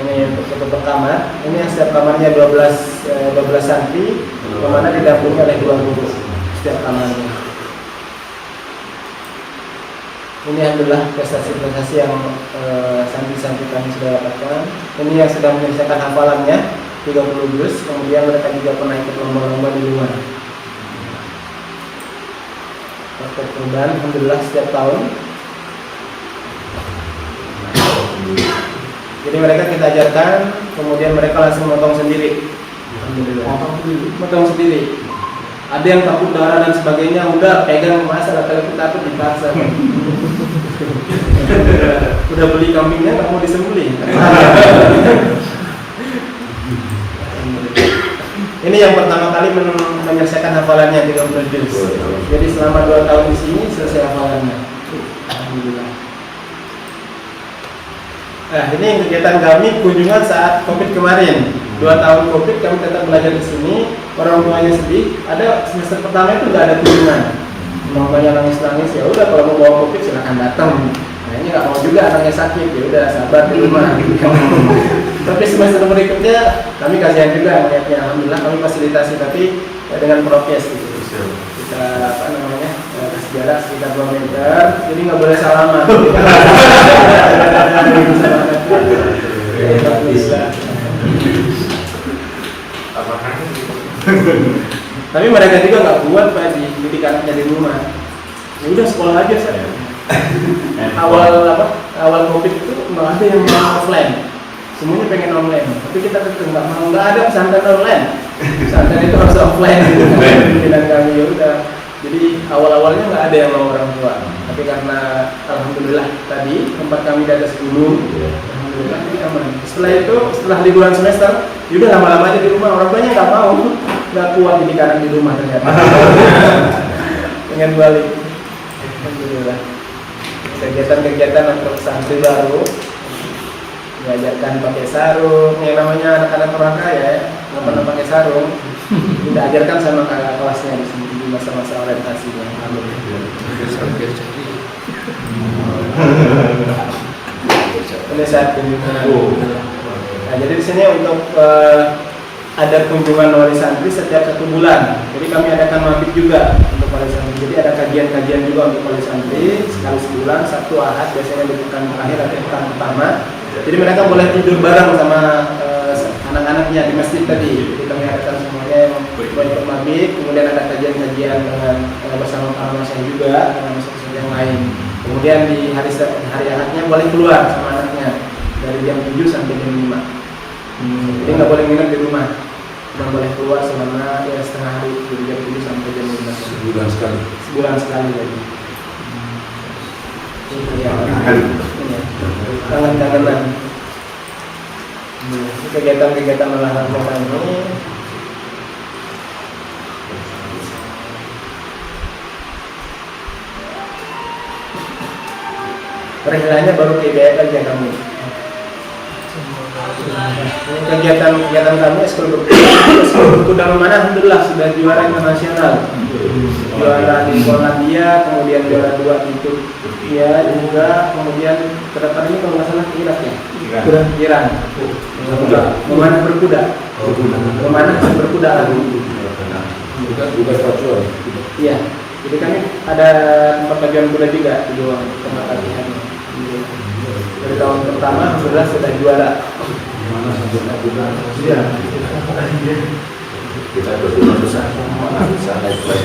Ini untuk foto kamar. Ini yang setiap kamarnya 12 santri, kemana didampingi oleh 2 guru. setiap tamannya. Ini alhamdulillah prestasi-prestasi yang santri-santri kami sudah dapatkan. Ini yang sedang menyelesaikan hafalannya 30 juz, kemudian mereka juga pernah ikut lomba-lomba di rumah. Praktek perubahan alhamdulillah setiap tahun. Jadi mereka kita ajarkan, kemudian mereka langsung motong sendiri. Alhamdulillah. Motong sendiri. Ada yang takut darah dan sebagainya, udah pegang masa kalau kita takut dipaksa. Udah beli kambingnya nggak mau disembelih. Ini yang pertama kali menyelesaikan hafalannya 30 juz. Jadi selama 2 tahun di sini selesai hafalannya. Alhamdulillah. Nah, ini kegiatan kami kunjungan saat Covid kemarin. 2 tahun Covid kami tetap belajar di sini. Orang tuanya sedih. Ada semester pertama itu nggak ada kunjungan. Orang tuanya nangis-nangis, ya udah kalau mau bawa Covid silakan datang. Nah, ini nggak mau juga anaknya sakit, ya udah sabar di rumah. Tapi semester berikutnya kami kasihan juga melihatnya. Alhamdulillah kami fasilitasi, tapi ya dengan prokes gitu. Kita kasih jarak sekitar 2 meter, jadi nggak boleh salaman. Tapi mereka juga nggak kuat Pak di didik anaknya di rumah. Ya udah sekolah aja saya. Awal Covid itu malah ada yang mau offline. Semuanya pengen online, tapi kita tetap nggak mau, nggak ada pesantren online. Pesantren itu harus offline gitu. Pimpinan kami ya udah. Jadi awalnya nggak ada yang mau orang tua, tapi karena alhamdulillah tadi tempat kami ada 10, alhamdulillah ini aman. Setelah liburan semester, yaudah lama-lama aja di rumah. Orang tuanya nggak mau, nggak kuat didik anak di rumah ternyata. Pengen balik, alhamdulillah. Kegiatan-kegiatan untuk santri baru. Diajarkan pakai sarung, yang namanya anak-anak orang kaya ya, nggak pernah pakai sarung. Kita ajarkan sama kakak kelasnya di sini di masa-masa orientasinya. Ini saat kunjungan. Nah, jadi di sini untuk ada kunjungan wali santri setiap 1 bulan. Jadi kami adakan mabit juga untuk wali santri. Jadi ada kajian-kajian juga untuk wali santri sekali sebulan, Sabtu Ahad biasanya di pekan terakhir atau pekan pertama. Jadi mereka boleh tidur bareng sama anak-anaknya di masjid tadi. Jadi kami adakan semuanya yang ikut mabit, kemudian ada kajian-kajian dengan bersama para masyarakat juga dengan masyarakat yang lain. Kemudian di hari Ahadnya boleh keluar sama anaknya dari jam 7 sampai jam 5. Jadi nggak boleh nginep di rumah, cuma boleh keluar selama setengah hari dari jam 7 sampai jam 5. Sebulan sekali lagi. Kangen-kangenan. Kegiatan-kegiatan olahraga kami. Perihalanya baru KBF aja kami. Kegiatan kami ekskul berkuda mana alhamdulillah sudah juara internasional. Juara di Polandia, kemudian juara 2 di Turkiya juga, kemudian kedepan ini kalau nggak salah ke Irak ya. Iran. Memanah berkuda. Memanah berkuda lagi. Bukan virtual. Iya. Jadi kami ada tempat pacuan kuda juga di luar tempat latihan. Dari tahun pertama alhamdulillah sudah juara. Mana sampai bukan? Iya. Kita berdua susah naik kelas.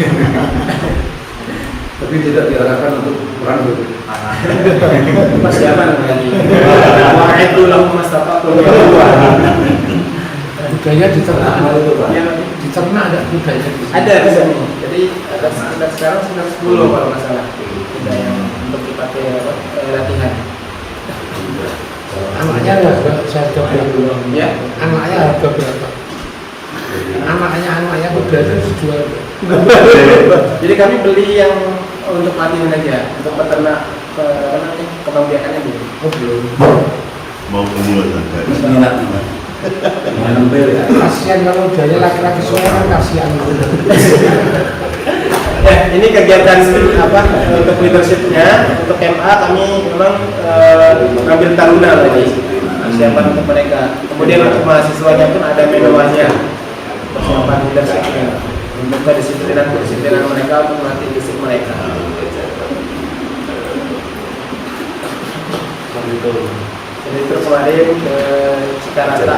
Tapi tidak diarahkan untuk perang gitu. Persiapan lagi. Wah itu lah mas apa Budaya di ternak, di ternak ada budaya. Ada di sini. Jadi ada sekarang sekitar 10 kalau nggak salah. Budaya yang untuk dipakai latihan. Anaknya harga saya coba dulu. Ya. Anaknya harga berapa? Anaknya budaya dijual. Jadi kami beli yang untuk latihan aja, untuk peternak kembang biakannya dulu. Oh belum. Mau kemudian Minat juga. Ngambil ya. Kasihan kalau budaya laki-laki semua kan kasihan. Ya, ini kegiatan untuk leadershipnya, untuk MA kami memang ngambil taruna lagi persiapan untuk mereka. Kemudian untuk mahasiswanya pun ada menoanya persiapan leadershipnya. membuka disiplinan mereka untuk melatih fisik mereka. Jadi itu kemarin ke Cikarata.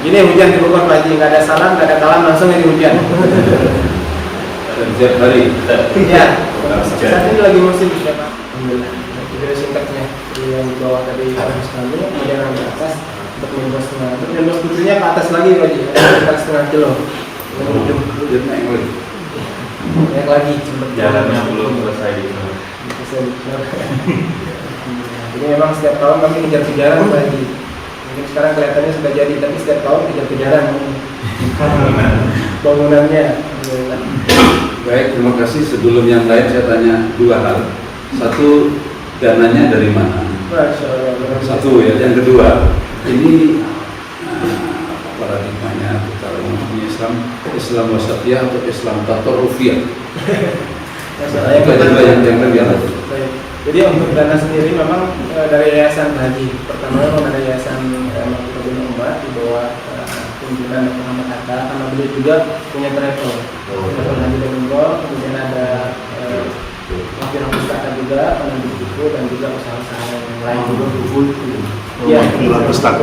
Gini hujan di Bogor Pak Haji, nggak ada salam, nggak ada kalam, langsung ini hujan. Setiap hari. Ya, saat ini lagi musim hujan Pak. Alhamdulillah. Video singkatnya yang di bawah tadi harus kami, kemudian yang di atas untuk 15,5. Dan putihnya ke atas lagi Pak Haji, sekitar setengah kilo. Hujan naik lagi. Naik lagi. Jalannya belum selesai di sana. Jadi memang setiap tahun kami kejar-kejaran Pak Haji. Mungkin sekarang kelihatannya sudah jadi, tapi setiap tahun kejar-kejaran bangunannya. Baik, terima kasih. Sebelum yang lain saya tanya dua hal. Satu, dananya dari mana? Masya Allah. Satu ya. Yang kedua, ini paradigmanya kalau ngomongin Islam wasatiyah atau Islam tatorufiyah. Masalahnya Itu adalah yang lebih lanjut. Baik. Jadi untuk dana sendiri memang dari Yayasan Haji. Pertama memang ada Yayasan Makhluk Bin Umar di bawah pimpinan Dr. Muhammad Hatta, karena beliau juga punya travel Haji dan Umroh. Kemudian ada Wakil Pustaka juga, penerbit buku dan juga usaha-usaha yang lain juga. Iya,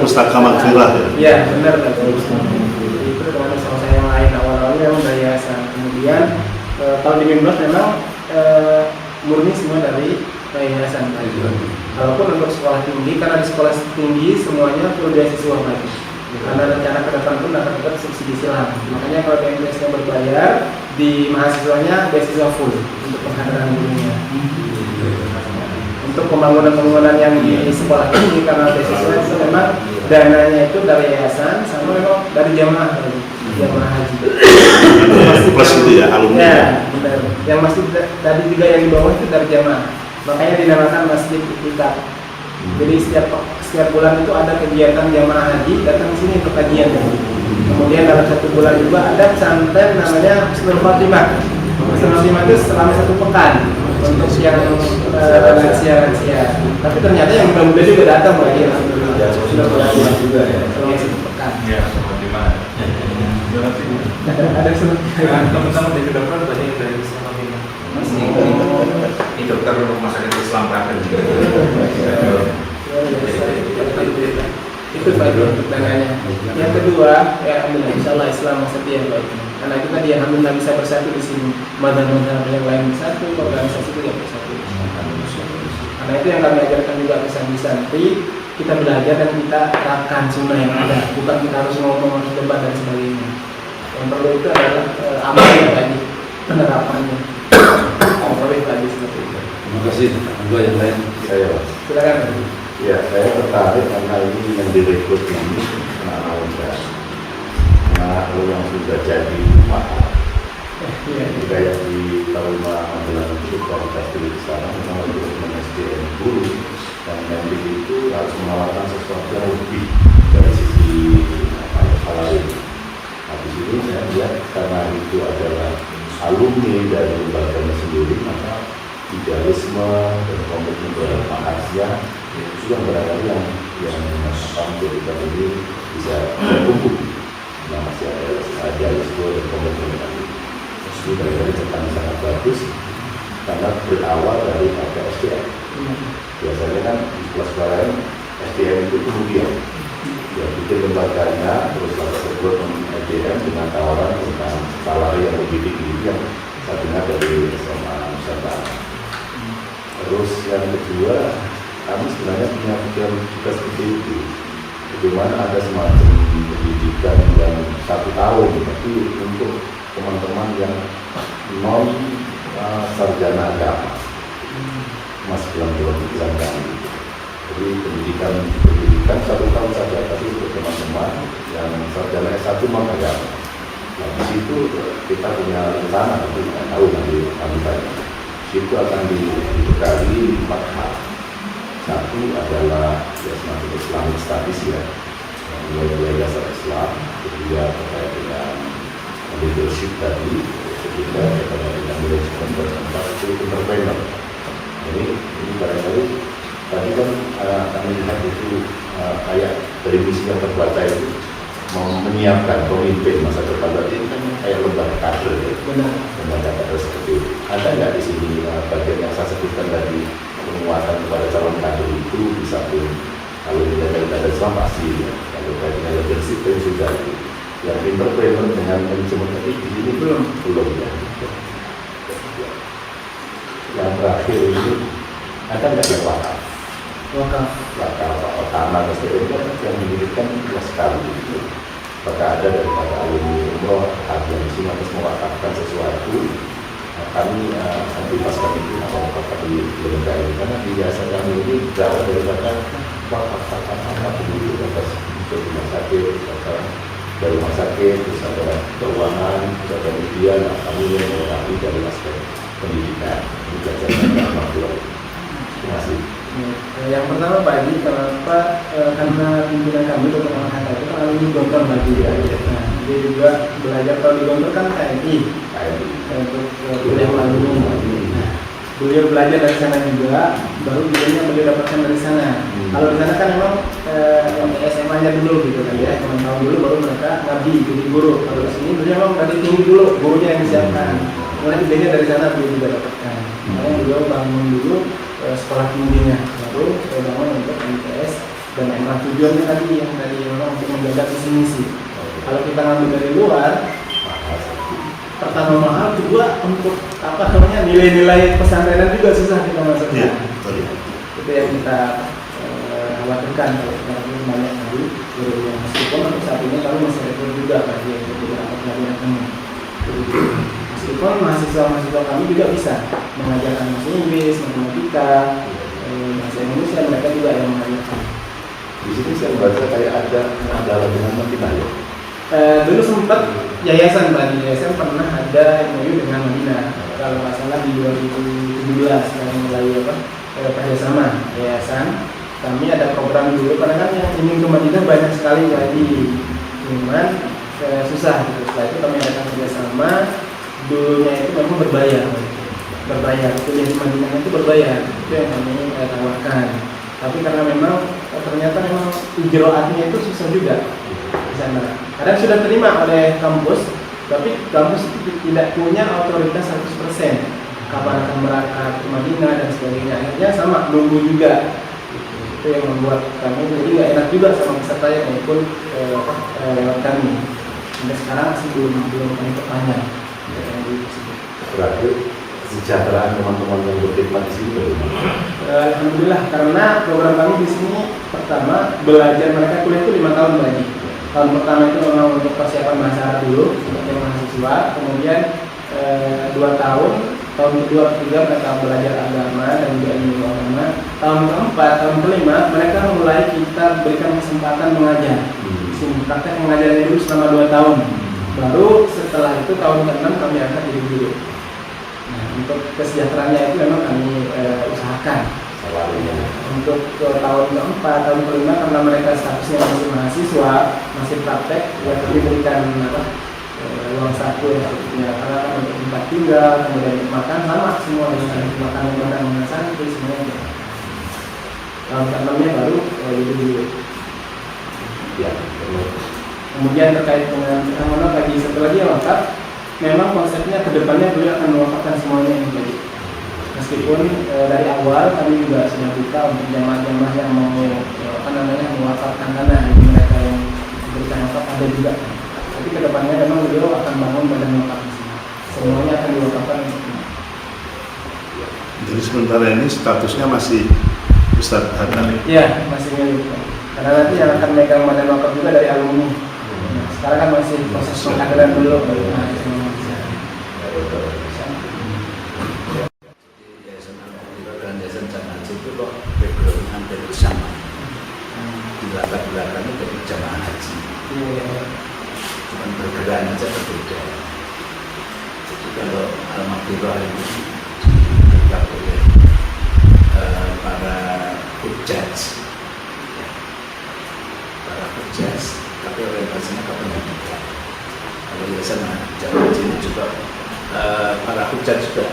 Pustaka Magfirah ya. iya benar betul. Jadi itu dengan usaha-usaha yang lain awal-awalnya memang dari Yayasan. Kemudian kalau di Mimros memang murni semua dari yayasan. Walaupun untuk sekolah tinggi, karena di sekolah tinggi semuanya perlu beasiswa lagi. Karena rencana ke depan pun akan tetap subsidi silang. Makanya kalau BMTS-nya berbayar, di mahasiswanya beasiswa full untuk penghadapan gurunya. Untuk pembangunan yang di sekolah tinggi, karena beasiswa itu memang dananya itu dari yayasan sama memang dari jamaah haji. Plus itu ya alumni. Ya, benar. Yang masih tadi juga yang di bawah itu dari jamaah. Makanya dinamakan Masjid Itikaf. Jadi setiap bulan itu ada kegiatan jamaah haji datang ke sini untuk kajian. Kemudian dalam satu bulan juga ada pesantren namanya Husnul Khotimah. Husnul Khotimah itu selama 1 pekan untuk yang lansia. Tapi ternyata yang muda-muda juga datang lagi. Husnul Khotimah juga ya. Selama 1 pekan. Iya, di mana? Ada Teman-teman di kedokteran banyak yang dari Islam Ini dokter rumah sakit Islam Praten juga. Itu Pak untuk dananya. Yang kedua, ya alhamdulillah insyaallah Islam setia Pak. Karena kita dia alhamdulillah bisa bersatu di sini. Mazhab-mazhab yang lain bersatu, organisasi juga bersatu. Karena itu yang kami ajarkan juga ke santri, kita belajar dan kita terapkan sunnah yang ada. Bukan kita harus ngomong, harus debat dan sebagainya. Yang perlu itu adalah amalnya tadi, penerapannya. Lebih tadi seperti itu. Terima kasih. Dua yang lain. Saya Pak. Silakan. Ya, saya tertarik karena ini yang direkrut ini anak muda, anak yang sudah jadi mahal. Iya. Kayak di Taruna Magelang itu kualitas di sana memang untuk SDM guru dan nanti itu harus menawarkan sesuatu yang lebih dari sisi salary. Habis itu saya lihat karena itu adalah alumni dari lembaganya sendiri, maka idealisme dan komitmen terhadap mahasia itu yang barangkali yang untuk kita ini bisa tumbuh. Nah, masih ada idealisme dan komitmen tadi. Itu dari Jepang sangat bagus karena berawal dari SDM. Biasanya kan di sekolah lain SDM itu kemudian ya bikin lembaganya terus tersebut SDM dengan tawaran tentang salary yang lebih tinggi yang saya dengar dari SMA Nusantara. Terus yang kedua, kami sebenarnya punya pikiran juga seperti itu. Bagaimana ada semacam pendidikan yang 1 tahun, tapi untuk teman-teman yang non sarjana agama, masih dalam pikiran kami. Jadi pendidikan 1 tahun saja, tapi untuk teman-teman yang sarjana S1 non agama. Nah, di situ kita punya rencana, tapi tidak tahu nanti kami tanya. Itu akan dibekali 4 hal. Satu adalah ya, semacam Islamic Studies ya, mulai dasar Islam. Kedua terkait dengan leadership tadi. Ketiga terkait dengan manajemen. Keempat itu entrepreneur. Ini barangkali tadi kan kami lihat itu kayak dari misi yang terbaca itu menyiapkan pemimpin masa depan berarti ini kan kayak lembaga kader ya. Benar. Lembaga kader seperti itu. Ada nggak di sini bagian yang saya sebutkan tadi penguatan kepada calon kader itu bisa pun kalau tidak ada kader Islam pasti ya. Kalau kader bersih sudah itu. Yang entrepreneur dengan manajemen tadi di sini belum ya. Yang terakhir ini ada nggak yang wakaf? Wakaf tanah dan sebagainya yang didirikan luas sekali gitu. Apakah ada daripada alumni umroh atau yang sini harus mewakafkan sesuatu? Kami bebaskan itu apakah di lembaga ini karena biasa kami ini jauh daripada wakaf dulu atas rumah sakit dari rumah sakit terus ada keuangan terus ada media. Kami yang mengetahui dari aspek pendidikan belajar makhluk. Terima kasih. Yang pertama Pak Edi, kenapa karena pimpinan kami Dr. Muhammad itu kan alumni Gontor Bagi ya. Nah, dia juga belajar kalau di Gontor kan KMI untuk kuliah alumni. Nah, beliau belajar dari sana juga, baru beliau dapatkan dari sana. Kalau di sana kan memang SMA-nya dulu gitu kan ya, tahun dulu baru mereka ngabdi jadi guru. Kalau di sini beliau memang dari tinggi dulu, gurunya yang disiapkan. Kemudian idenya dari sana beliau juga dapatkan. Makanya beliau bangun dulu sekolah tingginya, baru bangun untuk MTS dan emang tujuannya tadi yang dari memang untuk menjaga visi misi. Kalau kita ngambil dari luar, pertama mahal, kedua untuk apa namanya nilai-nilai pesantrenan juga susah kita masukkan. Itu yang kita khawatirkan kalau kita banyak tadi yang meskipun untuk saat ini kami masih rekor juga bagi beberapa pelajaran kami. Meskipun mahasiswa kami juga bisa mengajarkan bahasa Inggris, matematika, bahasa Indonesia, mereka juga yang mengajarkan. Di sini saya membaca kayak ada dengan Madinah ya. Dulu sempat yayasan pernah ada MOU dengan Madinah. Kalau nggak salah di 2017 yang mulai kerjasama yayasan. Kami ada program dulu karena kan yang ingin ke Madinah banyak sekali lagi, cuman susah gitu. Setelah itu kami adakan kerjasama. Dulunya itu memang berbayar, kuliah di Madinah itu berbayar, itu yang kami tawarkan. Tapi karena memang ternyata memang ijroatnya itu susah juga di sana. Kadang sudah terima oleh kampus, tapi kampus itu tidak punya otoritas 100%. Kapan akan berangkat ke Madinah dan sebagainya. Akhirnya sama nunggu juga. Itu yang membuat kami jadi nggak enak juga sama peserta yang ikut lewat kami. Sampai sekarang masih belum kami perpanjang. Terakhir, kesejahteraan teman-teman yang berkhidmat di sini bagaimana? Alhamdulillah, karena program kami di sini pertama belajar mereka kuliah itu 5 tahun lagi. Tahun pertama itu memang untuk persiapan bahasa Arab dulu sebagai mahasiswa, kemudian 2 tahun, tahun kedua ketiga mereka belajar agama dan juga ilmu agama. Tahun keempat, tahun kelima mereka mulai kita berikan kesempatan mengajar. Praktek mengajarnya dulu selama 2 tahun. Baru setelah itu tahun ke-6 kami angkat jadi guru. Nah, untuk kesejahteraannya itu memang kami usahakan. Untuk tahun ke-4, tahun ke-5 karena mereka statusnya masih mahasiswa, masih praktek, ya kami berikan uang saku ya, karena untuk tempat tinggal, kemudian makan sama semua dengan makanan santri semuanya. Tahun ke-6-nya baru jadi guru. Ya, kemudian terkait dengan bagi satu lagi yang lengkap, memang konsepnya kedepannya beliau akan mewakafkan semuanya yang jadi. Meskipun dari awal kami juga sudah buka untuk jamaah-jamaah yang mau mewakafkan tanah, jadi mereka yang diberikan wakaf ada juga. Tapi kedepannya memang beliau akan bangun badan wakaf di sini. Semuanya akan diwakafkan untuk ini. Jadi sementara ini statusnya masih Ustadz Hatta. Iya, masih milik. Karena nanti yang akan megang badan wakaf juga dari alumni. Sekarang kan masih proses pengkaderan dulu. Yayasan Jamaah Haji itu kok background hampir sama. Di latar belakangnya dari jamaah haji. Cuman pergerakan aja berbeda. Jadi kalau Al-Maghfirah ini dibuka oleh para hujjaj, tapi orientasinya ke pendidikan. Kalau Yayasan Jamaah Haji ini juga para hujjaj juga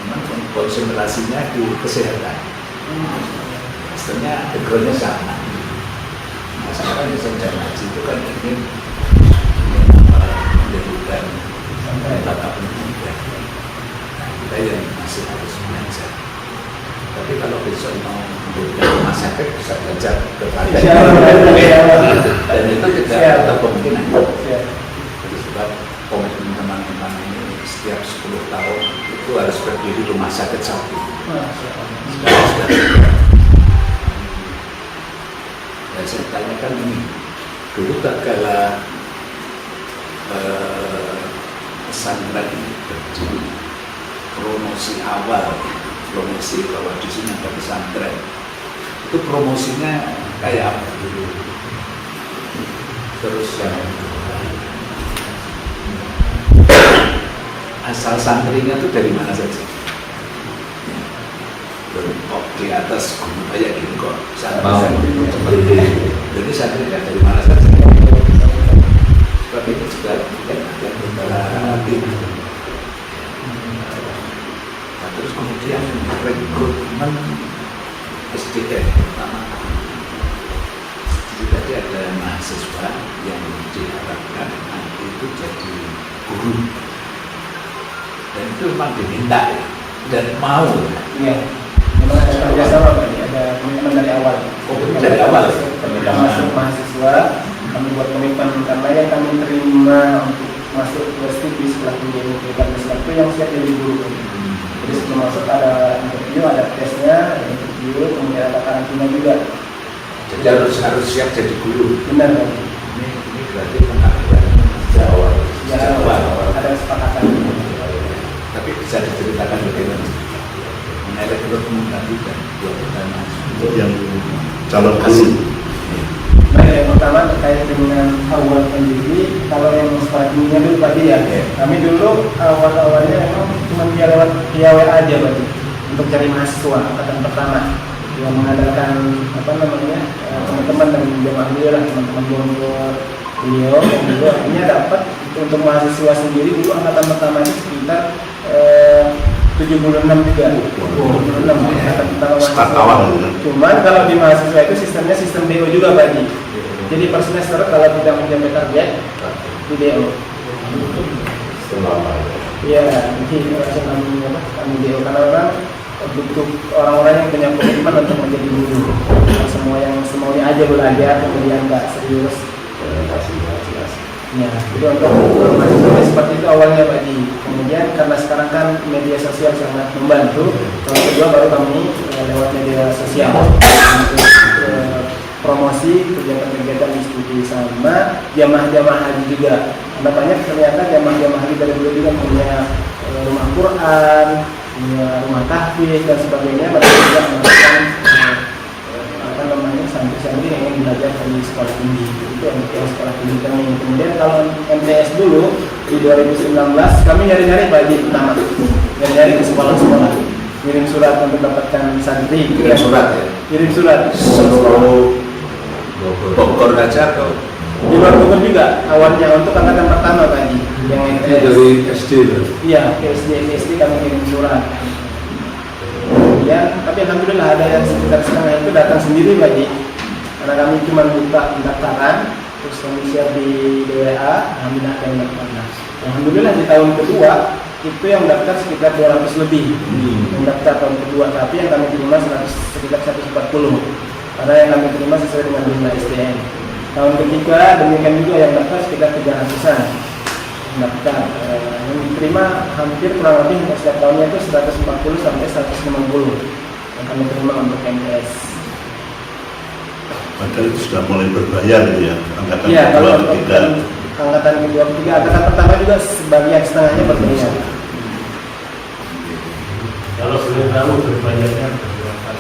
memang konsentrasinya di kesehatan. Maksudnya backgroundnya sama. Nah, sekarang di Senja Haji itu kan ingin menjadikan tata pendidikan. Nah, kita yang masih harus mengajar. Tapi kalau besok mau menjadikan rumah sakit bisa belajar kepada dan itu tidak ada kemungkinan. Jadi sebab komitmen teman-teman ini setiap 10 tahun itu harus berdiri rumah sakit satu. Dan saya tanyakan ini, dulu tak kala pesantren berdiri, promosi awal, promosi bahwa di sini ada pesantren, itu promosinya kayak apa dulu? Terus yang asal santrinya itu dari mana saja? Kok di atas gunung kayak gini kok santri jadi santrinya dari mana saja? Sebab itu juga yang hati. Nah, terus kemudian rekrutmen SDM pertama jadi tadi ada mahasiswa yang diharapkan nanti itu jadi guru dan itu memang diminta ya dan mau. Iya. Memang ada kerjasama Pak, ada komitmen dari awal. Komitmen dari awal. Kita masuk mahasiswa, kami buat komitmen karena yang kami terima untuk masuk ke studi setelah kuliah itu yang siap jadi guru. Jadi sebelum masuk ada interview, ada tesnya, ada interview, kemudian ada karantina juga. Jadi harus siap jadi guru. Benar Pak. Ini berarti pengaturan Jawa. Ada kesepakatan. Tapi bisa diceritakan bagaimana mengenai rekrutmen tadi dan dua pertanyaan Untuk yang calon guru. Baik, yang pertama terkait dengan awal pendiri, kalau yang startingnya dulu tadi ya, kami dulu awal-awalnya memang cuma dia lewat piawai aja Pak, untuk cari mahasiswa angkatan pertama yang mengadakan teman-teman dan jemaah beliau lah, teman-teman beliau yang dulu akhirnya dapat untuk mahasiswa sendiri dulu angkatan pertama itu sekitar 76 juga. 76 angkatan pertama mahasiswa. Cuman kalau di mahasiswa itu sistemnya sistem DO juga Pak. Jadi per semester kalau tidak mencapai target di DO. Iya, jadi kami DO karena orang butuh orang-orang yang punya komitmen untuk menjadi guru. Semua yang semuanya aja belajar kemudian nggak serius. Ya, itu untuk mahasiswa seperti itu awalnya Pak Ji. Kemudian karena sekarang kan media sosial sangat membantu. Yang kedua baru kami lewat media sosial untuk promosi kegiatan-kegiatan di studi sama jamaah-jamaah haji juga. Karena banyak ternyata jamaah-jamaah haji dari dulu juga punya rumah Quran, punya rumah tahfiz dan sebagainya. Mereka juga melakukan santri-santri yang ingin belajar di sekolah tinggi. Itu untuk sekolah tinggi kami. Kemudian kalau MTS dulu di 2019 kami nyari-nyari Pak Haji pertama, nyari-nyari ke sekolah-sekolah, kirim surat untuk dapatkan santri. kirim surat ya? Kirim surat. Seluruh Bogor aja atau? Di luar Bogor juga awalnya untuk angkatan pertama Pak Haji. Yang MTS. Dari SD loh? Iya, ke SD kami kirim surat. Kemudian, tapi alhamdulillah ada yang sekitar setengah itu datang sendiri Pak Haji. Karena kami cuma buka pendaftaran, terus kami share di WA, alhamdulillah yang daftar. Alhamdulillah di tahun kedua itu yang daftar sekitar 200 lebih yang daftar tahun kedua, tapi yang kami terima sekitar 140 karena yang kami terima sesuai dengan jumlah SDM. Tahun ketiga demikian juga yang daftar sekitar 300-an daftar. Yang diterima hampir kurang lebih setiap tahunnya itu 140 sampai 150 yang kami terima untuk MTS. Padahal itu sudah mulai berbayar gitu ya, angkatan Iya, kedua, kalau ketiga. angkatan kedua, ketiga, angkatan pertama juga sebagian setengahnya berbayar. Kalau sudah tahu berbayarnya berapa?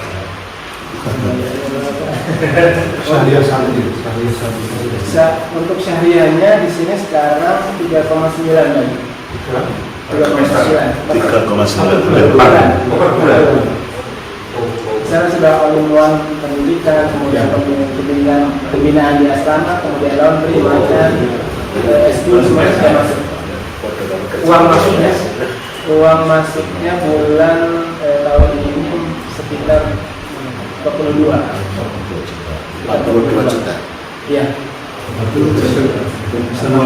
Untuk syahriahnya di sini sekarang 3,9 lagi. 3,9 per bulan. Saya sudah all-in-one pendidikan, kemudian pembinaan di asrama, kemudian laundry, makan, school semuanya sudah masuk. Uang masuknya bulan tahun ini sekitar 42 42 juta. Iya. Sana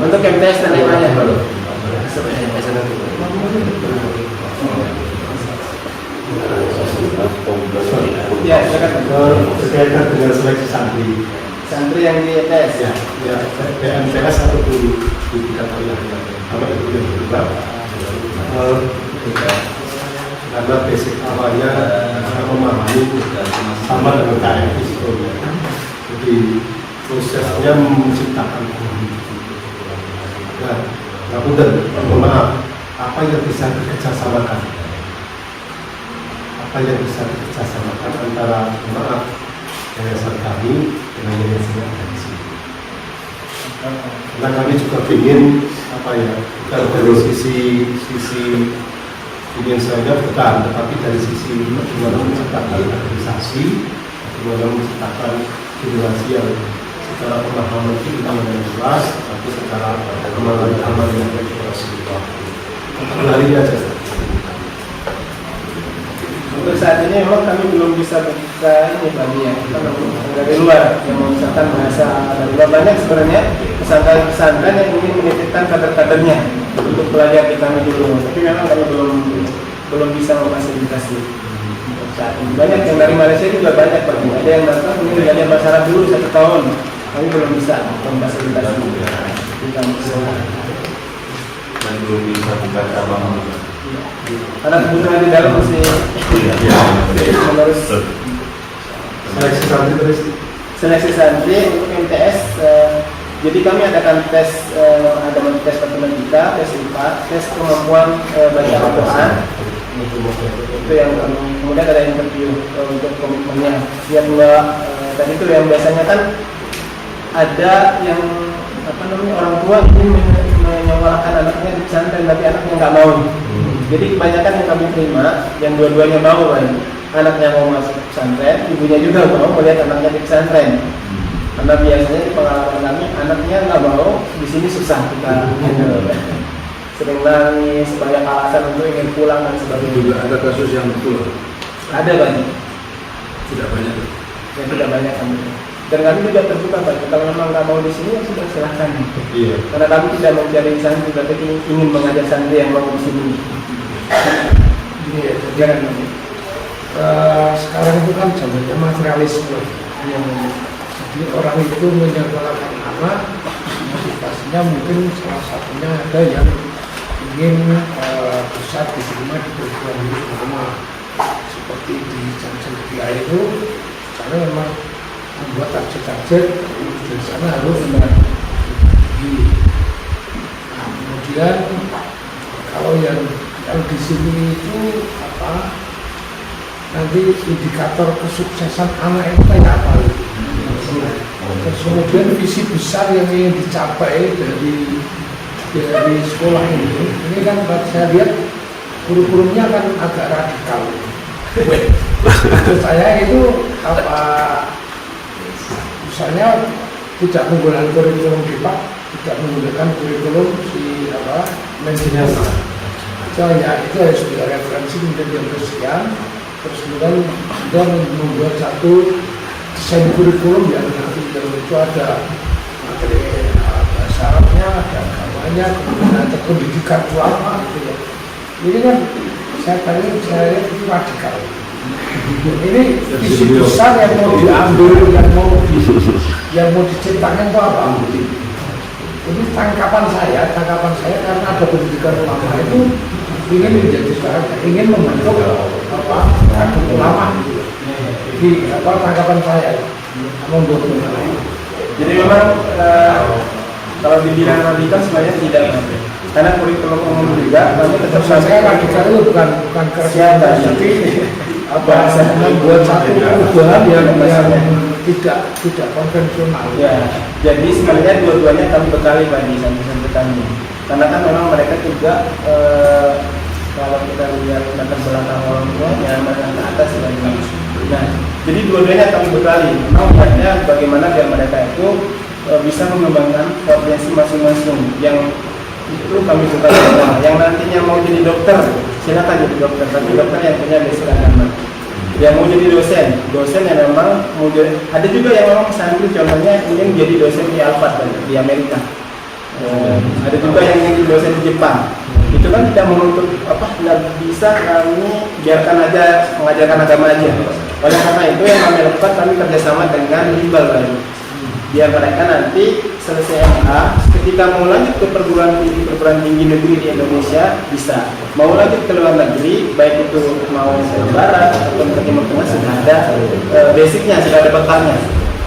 Untuk MTS dan lain-lainnya. Ya, silakan. berkaitan dengan seleksi santri. Santri yang di MTS. Ya, PMTS atau di tingkat wilayah. Apa itu yang berubah? Karena basic awalnya memahami sama dengan KM sebelumnya. Jadi prosesnya menciptakan nah, mohon maaf, apa yang bisa dikerjasamakan? Apa yang bisa dikerjasamakan antara maaf yayasan kami dengan yayasan yang ada di sini? Karena kami juga ingin apa ya, bukan dari sisi ingin saja bukan, tetapi dari sisi bagaimana menciptakan organisasi, bagaimana menciptakan generasi yang secara pemahaman kita mengenai luas, tapi secara amalan yang berkualitas juga. Kembali aja. Untuk saat ini memang kami belum bisa buka ini Bagi ya, kita dari luar yang misalkan bahasa dari luar. Banyak sebenarnya pesantren-pesantren yang ingin menitipkan kader-kadernya untuk belajar di kami dulu, tapi memang kami belum bisa memfasilitasi untuk saat ini. Banyak yang dari Malaysia juga banyak Bagi, ada yang datang ingin belajar bahasa Arab dulu 1 tahun, kami belum bisa memfasilitasi di kampus. Dan belum bisa buka cabang. Karena kebutuhan di dalam masih menerus. Seleksi santri terus. Seleksi santri untuk MTS, jadi kami adakan tes, ada tes matematika, tes IPA, tes kemampuan baca Al-Quran. Itu yang kemudian ada interview untuk komitmennya. Siap nggak? Tadi itu yang biasanya kan ada yang orang tua ingin menyekolahkan anaknya di pesantren, tapi anaknya nggak mau. Jadi kebanyakan yang kami terima, yang dua-duanya mau kan, anaknya mau masuk pesantren, ibunya juga mau melihat anaknya di pesantren. Karena biasanya di pengalaman kami, anaknya nggak mau, di sini susah kita sering nangis, banyak alasan untuk ingin pulang dan sebagainya. Juga ada kasus yang betul. Ada banyak. Tidak banyak. Yang tidak banyak kami. Dan kami juga terbuka Pak, kalau memang nggak mau di sini ya sudah silahkan. Iya. Karena kami tidak mencari santri, tapi ingin mengajar santri yang mau di sini. Gini ya, jadi sekarang itu kan zamannya materialisme. Jadi orang itu menyekolahkan anak, motivasinya mungkin salah satunya ada yang ingin bisa diterima di perguruan tinggi pertama, seperti di Jansen itu, karena memang membuat target-target di sana harus tinggi. Nah, kemudian kalau di sini itu nanti indikator kesuksesan anak itu kayak apa? Terus kemudian visi besar yang ingin dicapai dari sekolah ini kan saya lihat kurikulumnya kan agak radikal. Maksud saya itu misalnya tidak menggunakan kurikulum BIPAK, tidak menggunakan kurikulum manajemen. Ya itu harus sudah referensi kemudian sekian, terus kemudian sudah membuat satu desain kurikulum yang nanti dalam itu ada materi bahasa Arabnya, ada agamanya, kemudian ada pendidikan ulama gitu ya. Ini kan saya itu radikal. Ini visi besar yang mau diambil, yang mau diciptakan itu apa? Ini tangkapan saya karena ada pendidikan ulama itu ingin menjadi ingin membentuk kader ulama di tangkapan saya membuat ulama. Jadi memang kalau dibilang radikal sebenarnya tidak, karena kurikulum umum juga kami tetap saya radikal itu bukan kerja tapi membuat satu perubahan yang tidak konvensional. Ya, jadi sebenarnya dua-duanya kami bekali Pak di santri-santri kami. Karena kan memang mereka juga kalau kita lihat latar belakang orang tuanya menengah ke atas lagi. Nah, jadi dua-duanya kami bekali. Maunya bagaimana biar mereka itu bisa mengembangkan potensi masing-masing. Yang itu kami buka semua. Yang nantinya mau jadi dokter, silakan jadi dokter. Tapi dokter yang punya basic agama. yang mau jadi dosen yang memang mau jadi, ada juga yang memang santri contohnya ingin jadi dosen di Alphard di Amerika. Ada juga yang ingin jadi dosen di Jepang. Itu kan tidak menuntut nggak bisa kami biarkan aja mengajarkan agama aja. Oleh karena itu yang kami lakukan, kami kerjasama dengan Bimbel lagi. Biar mereka nanti selesai MA, ketika mau lanjut ke perguruan tinggi negeri di Indonesia bisa, mau lanjut ke luar negeri, baik itu mau ke barat ataupun ke timur tengah, sudah ada basicnya, sudah ada bekalnya.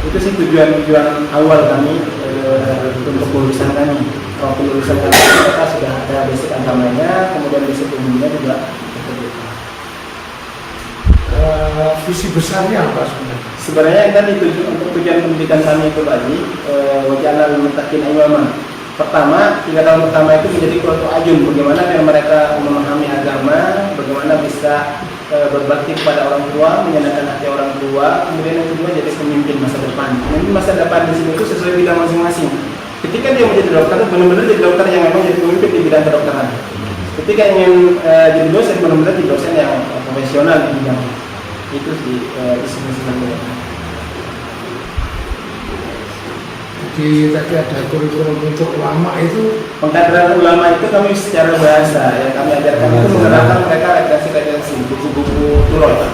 Itu sih tujuan awal kami untuk lulusan kami. Waktu lulusan kami mereka sudah ada basic agamanya, kemudian basic umumnya juga. Visi besarnya apa sebenarnya? Sebenarnya kan untuk tujuan pendidikan kami itu tadi wajana mutakin imamah. Pertama, 3 tahun pertama itu menjadi qurratu ayun, bagaimana biar mereka memahami agama, bagaimana bisa berbakti kepada orang tua, menyenangkan hati orang tua. Kemudian yang kedua jadi pemimpin masa depan. Pemimpin masa depan di sini itu sesuai bidang masing-masing. Ketika dia menjadi dokter, benar-benar jadi dokter yang memang jadi pemimpin di bidang kedokteran. Ketika ingin jadi dosen, benar-benar jadi dosen yang profesional di bidang itu sih isi sebenarnya. Jadi tadi ada kurikulum untuk ulama itu. Pengkaderan ulama itu kami secara bahasa yang kami ajarkan itu mengenalkan mereka redaksi buku-buku turun.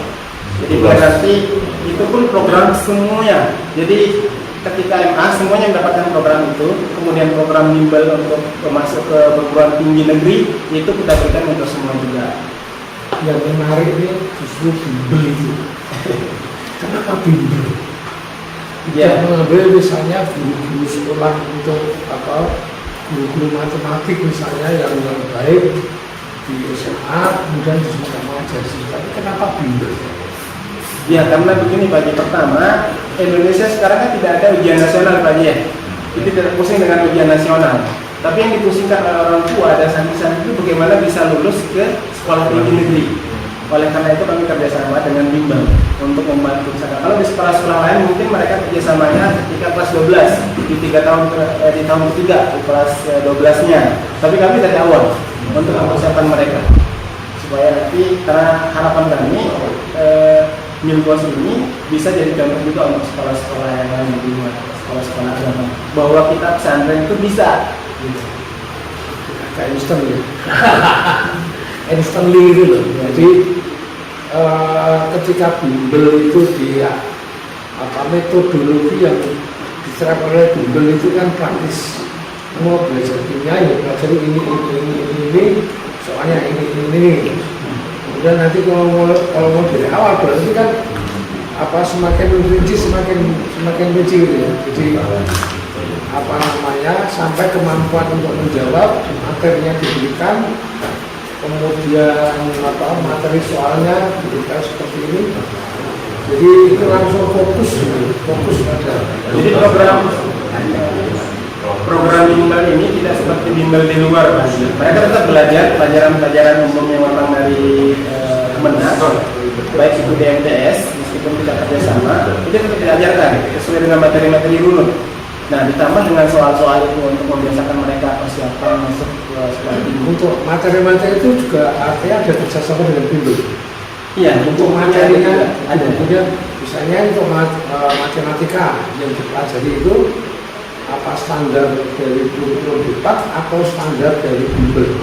Jadi berarti itu pun program semuanya. Jadi ketika MA semuanya mendapatkan program itu, kemudian program bimbel untuk masuk ke perguruan tinggi negeri itu kita berikan untuk semua juga. Yang menarik ini justru bimbel itu. Kenapa bimbel? Ya, mengambil misalnya guru-guru sekolah untuk guru-guru matematik misalnya yang baik di SMA, kemudian bisa mengajarkan. Tapi kenapa bimbel? ya karena begini Pak Ji. Pertama, Indonesia sekarang kan tidak ada ujian nasional Pak Ji ya. Itu tidak pusing dengan ujian nasional. Tapi yang dipusingkan oleh orang tua dan santri-santri itu bagaimana bisa lulus ke sekolah tinggi negeri. Oleh karena itu kami kerjasama dengan bimbel untuk membantu misalkan. Kalau di sekolah-sekolah lain mungkin mereka kerjasamanya ketika kelas 12 di tahun ketiga di kelas 12-nya. Tapi kami dari awal untuk mempersiapkan mereka supaya nanti, karena harapan kami Milbos ini bisa jadi contoh juga untuk sekolah-sekolah yang lain di luar, sekolah-sekolah agama, bahwa kita pesantren itu bisa. Kayak instan ya. Instantly gitu loh. Jadi ketika bimbel itu dia metodologi yang diterapkan oleh bimbel itu kan praktis. Mau belajar kimia ya belajar ini soalnya ini. Kemudian nanti kalau mau dari awal berarti kan semakin rinci semakin rinci gitu ya. Jadi sampai kemampuan untuk menjawab materinya diberikan, kemudian materi soalnya diberikan seperti ini. Jadi itu langsung fokus pada. Jadi program bimbel ini tidak seperti bimbel di luar Pak. Mereka tetap belajar pelajaran umum yang datang dari Kemenak, baik itu di MTS meskipun tidak kerjasama, itu tetap diajarkan sesuai dengan materi-materi runut. Nah, ditambah dengan soal-soal itu untuk membiasakan mereka persiapan masuk ke sekolah tinggi. Untuk materi-materi itu juga artinya ada kerjasama dengan bimbel. Iya, untuk materinya ada. Kemudian misalnya untuk matematika yang dipelajari itu apa standar dari kurikulum DEPAK atau standar dari bimbel?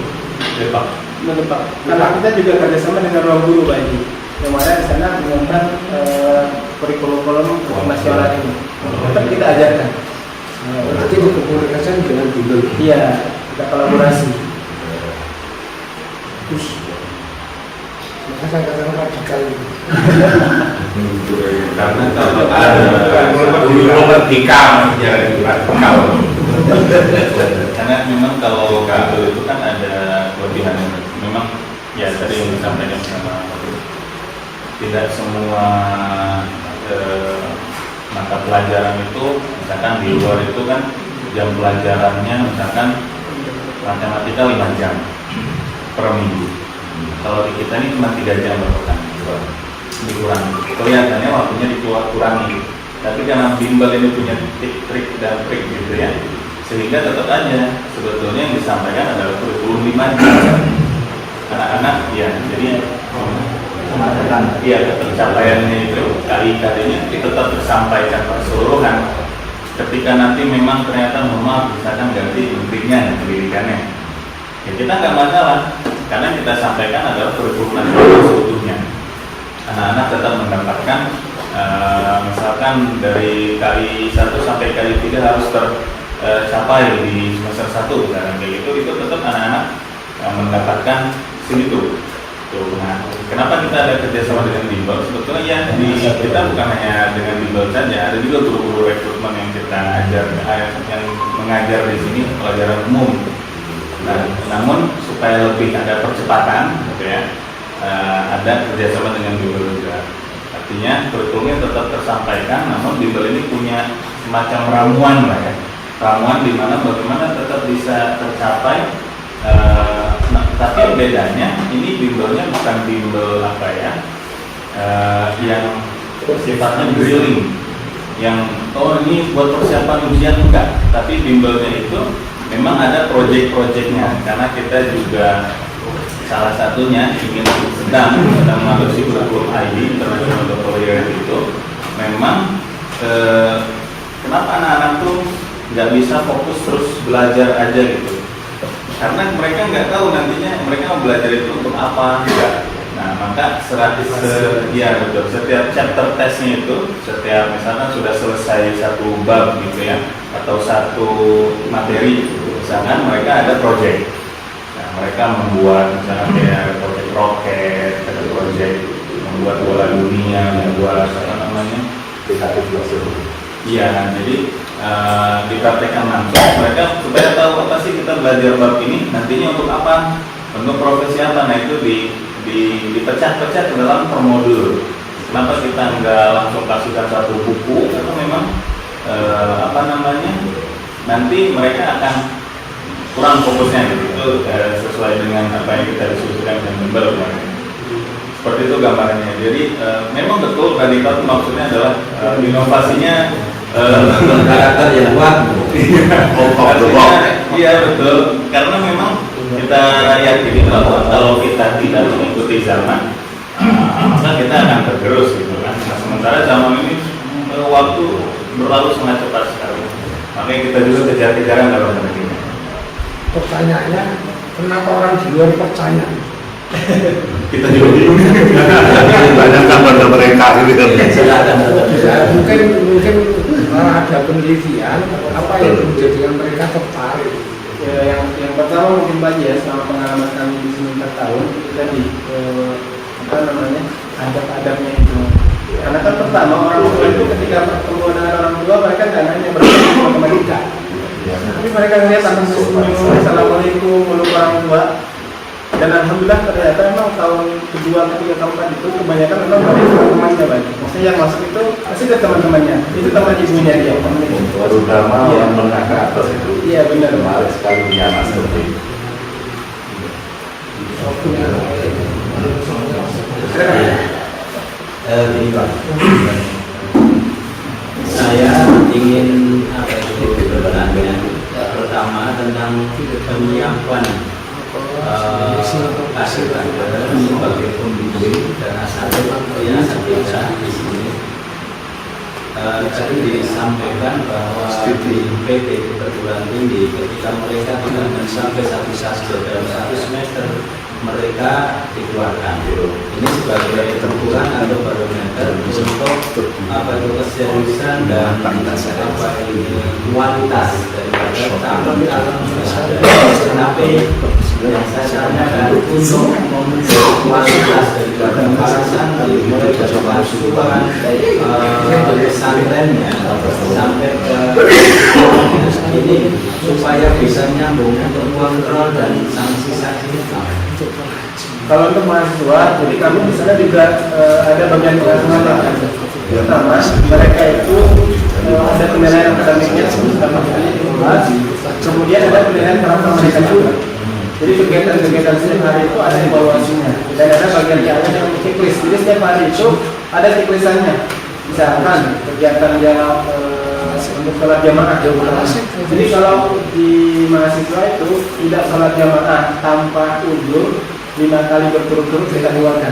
DEPAK. Karena kita juga kerjasama dengan ruang guru Pak Haji, yang mana di sana menggunakan kurikulum nasional ini. Tetap kita ajarkan. Nanti dikomunikasikan dengan bimbel. Iya, kita kolaborasi. Terus, maka saya katakan radikal itu. Karena kalau ada guru vertikal, jangan radikal. Karena memang kalau bimbel itu kan ada kelebihan. Memang ya tadi yang disampaikan sama tidak semua mata pelajaran itu, misalkan di luar itu kan jam pelajarannya misalkan matematika 5 jam per minggu. Kalau di kita ini cuma 3 jam per pekan, dikurangi. Kelihatannya waktunya dikurangi. Tapi karena bimbel ini punya trik dan trik gitu ya, sehingga tetap aja sebetulnya yang disampaikan adalah kurikulum 5 jam. Anak-anak ya, jadi ketercapaiannya itu kali-kalinya itu tetap tersampaikan keseluruhan. Ketika nanti memang ternyata misalkan ganti menterinya pendidikannya, ya kita nggak masalah, karena kita sampaikan adalah kurikulum nasional seutuhnya. Anak-anak tetap mendapatkan misalkan dari kali 1 sampai kali 3 harus tercapai di semester 1 misalkan kayak gitu, itu tetap anak-anak mendapatkan segitu. Nah, kenapa kita ada kerjasama dengan Bimbel? Sebetulnya ya kita bukan hanya dengan Bimbel saja, ada juga guru-guru rekrutmen yang kita ajar, yang mengajar di sini pelajaran umum. Nah, namun supaya lebih ada percepatan, gitu ya, ada kerjasama dengan Bimbel juga. Artinya kurikulumnya tetap tersampaikan, namun Bimbel ini punya semacam ramuan lah ya, ramuan di mana bagaimana tetap bisa tercapai. Tapi bedanya ini bimbelnya bukan bimbel yang sifatnya drilling, yang ini buat persiapan ujian, enggak. Tapi bimbelnya itu memang ada proyek-proyeknya, karena kita juga salah satunya sedang mengadopsi kurikulum ID International Doctoral itu. Memang kenapa anak-anak tuh nggak bisa fokus terus belajar aja gitu, karena mereka nggak tahu nantinya mereka mau belajar itu untuk apa enggak. Nah, maka setiap chapter testnya itu, setiap misalkan sudah selesai satu bab gitu ya, atau satu materi, misalkan mereka ada project. Nah, mereka membuat misalkan kayak project roket, ada project membuat bola dunia, membuat Kreatif belajar. Iya, jadi dipraktekkan langsung mereka supaya tahu apa sih kita belajar bab ini nantinya untuk apa, untuk profesi apa. Nah, itu dipecah-pecah ke dalam per modul. Kenapa kita nggak langsung kasihkan satu buku, karena memang nanti mereka akan kurang fokusnya gitu, sesuai dengan apa yang kita diskusikan dengan Bimbel. Seperti itu gambarannya. Jadi memang betul radikal itu maksudnya adalah inovasinya karakter yang kuat. Iya betul, karena memang kita yakini bahwa kalau kita tidak mengikuti zaman, maka kita akan tergerus gitu kan. Nah, sementara zaman ini waktu berlalu sangat cepat sekali, makanya kita juga kejar-kejaran dalam hal ini. Pertanyaannya, kenapa orang di luar percaya? Kita juga bingung. Banyak kan pada mereka gitu. Mungkin karena ada penelitian apa yang menjadikan mereka tertarik. Ya, yang pertama mungkin Pak ya, selama pengalaman kami di sini 4 tahun itu tadi adab-adabnya itu. Karena kan pertama orang tua itu ketika bertemu dengan orang tua mereka nggak nanya bertemu matematika. Tapi mereka ngeliat anak senyum, assalamualaikum, meluk orang tua. Dan alhamdulillah ternyata memang tahun kedua, ketiga, keempat itu kebanyakan memang dari teman-temannya Pak. Maksudnya yang masuk itu pasti ke teman-temannya. Itu teman ibunya dia. Terutama orang menengah ke atas itu. Iya benar. Menarik sekali punya anak seperti itu. Ini Pak, saya ingin bertanya pertama tentang penyiapan kader sebagai pembimbing dan asatidza di sini. Tadi disampaikan bahwa di PT Perguruan Tinggi ketika mereka tidak mencapai 1 subjek dalam 1 semester mereka dikeluarkan. Ini sebagai ukuran atau barometer untuk keseriusan dan kualitas daripada calon-calon tapi yang saya tanyakan untuk memenuhi kualitas daripada para santri mulai dari pasukan pesantrennya sampai ke ini supaya bisa nyambung untuk kontrol dan sanksi-sanksi. Kalau untuk mahasiswa, jadi kami misalnya juga ada bagian pengasuhan. Pertama, mereka itu ada penilaian akademiknya sama kemudian ada penilaian karakter mereka juga. Jadi kegiatan-kegiatan setiap hari itu ada evaluasinya dan ada bagian yang checklist. Jadi setiap hari itu ada checklistannya. Misalkan kegiatan yang untuk sholat jamaah. Jadi kalau di mahasiswa itu tidak sholat jamaah tanpa uzur 5 kali berturut-turut kita keluarkan.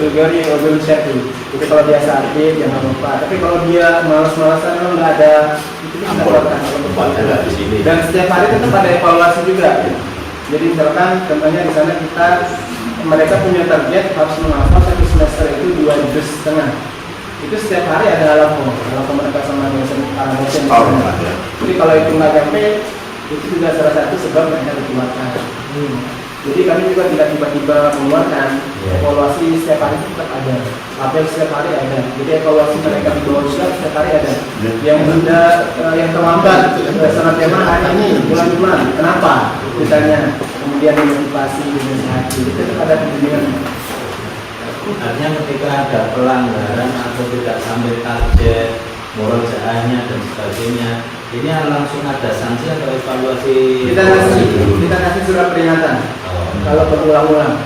Gregory Ogunsetti. Itu kalau dia sakit jangan lupa. Tapi kalau dia malas-malasan memang nggak ada itu bisa keluarkan. Tempatnya nggak di sini. Dan setiap hari tetap ada evaluasi juga. Jadi misalkan contohnya di sana mereka punya target harus menghafal satu semester itu 2,5 juz. Itu setiap hari ada lapor mereka sama dosen. Jadi kalau itu nggak nyampe, itu juga salah satu sebab mereka dikeluarkan. Jadi kami juga tidak tiba-tiba mengeluarkan. Evaluasi setiap hari tetap ada, apel setiap hari ada. Jadi evaluasi mereka di bawah juga setiap hari ada. Yang sudah yang terlambat sangat tema hari ini bulan kenapa? Misalnya kemudian motivasi dinasihati itu tetap ada pembimbingan. Artinya ketika ada pelanggaran atau tidak sampai target, murojaahnya dan sebagainya, ini langsung ada sanksi atau evaluasi? Kita kasih surat peringatan. Kalau berulang-ulang,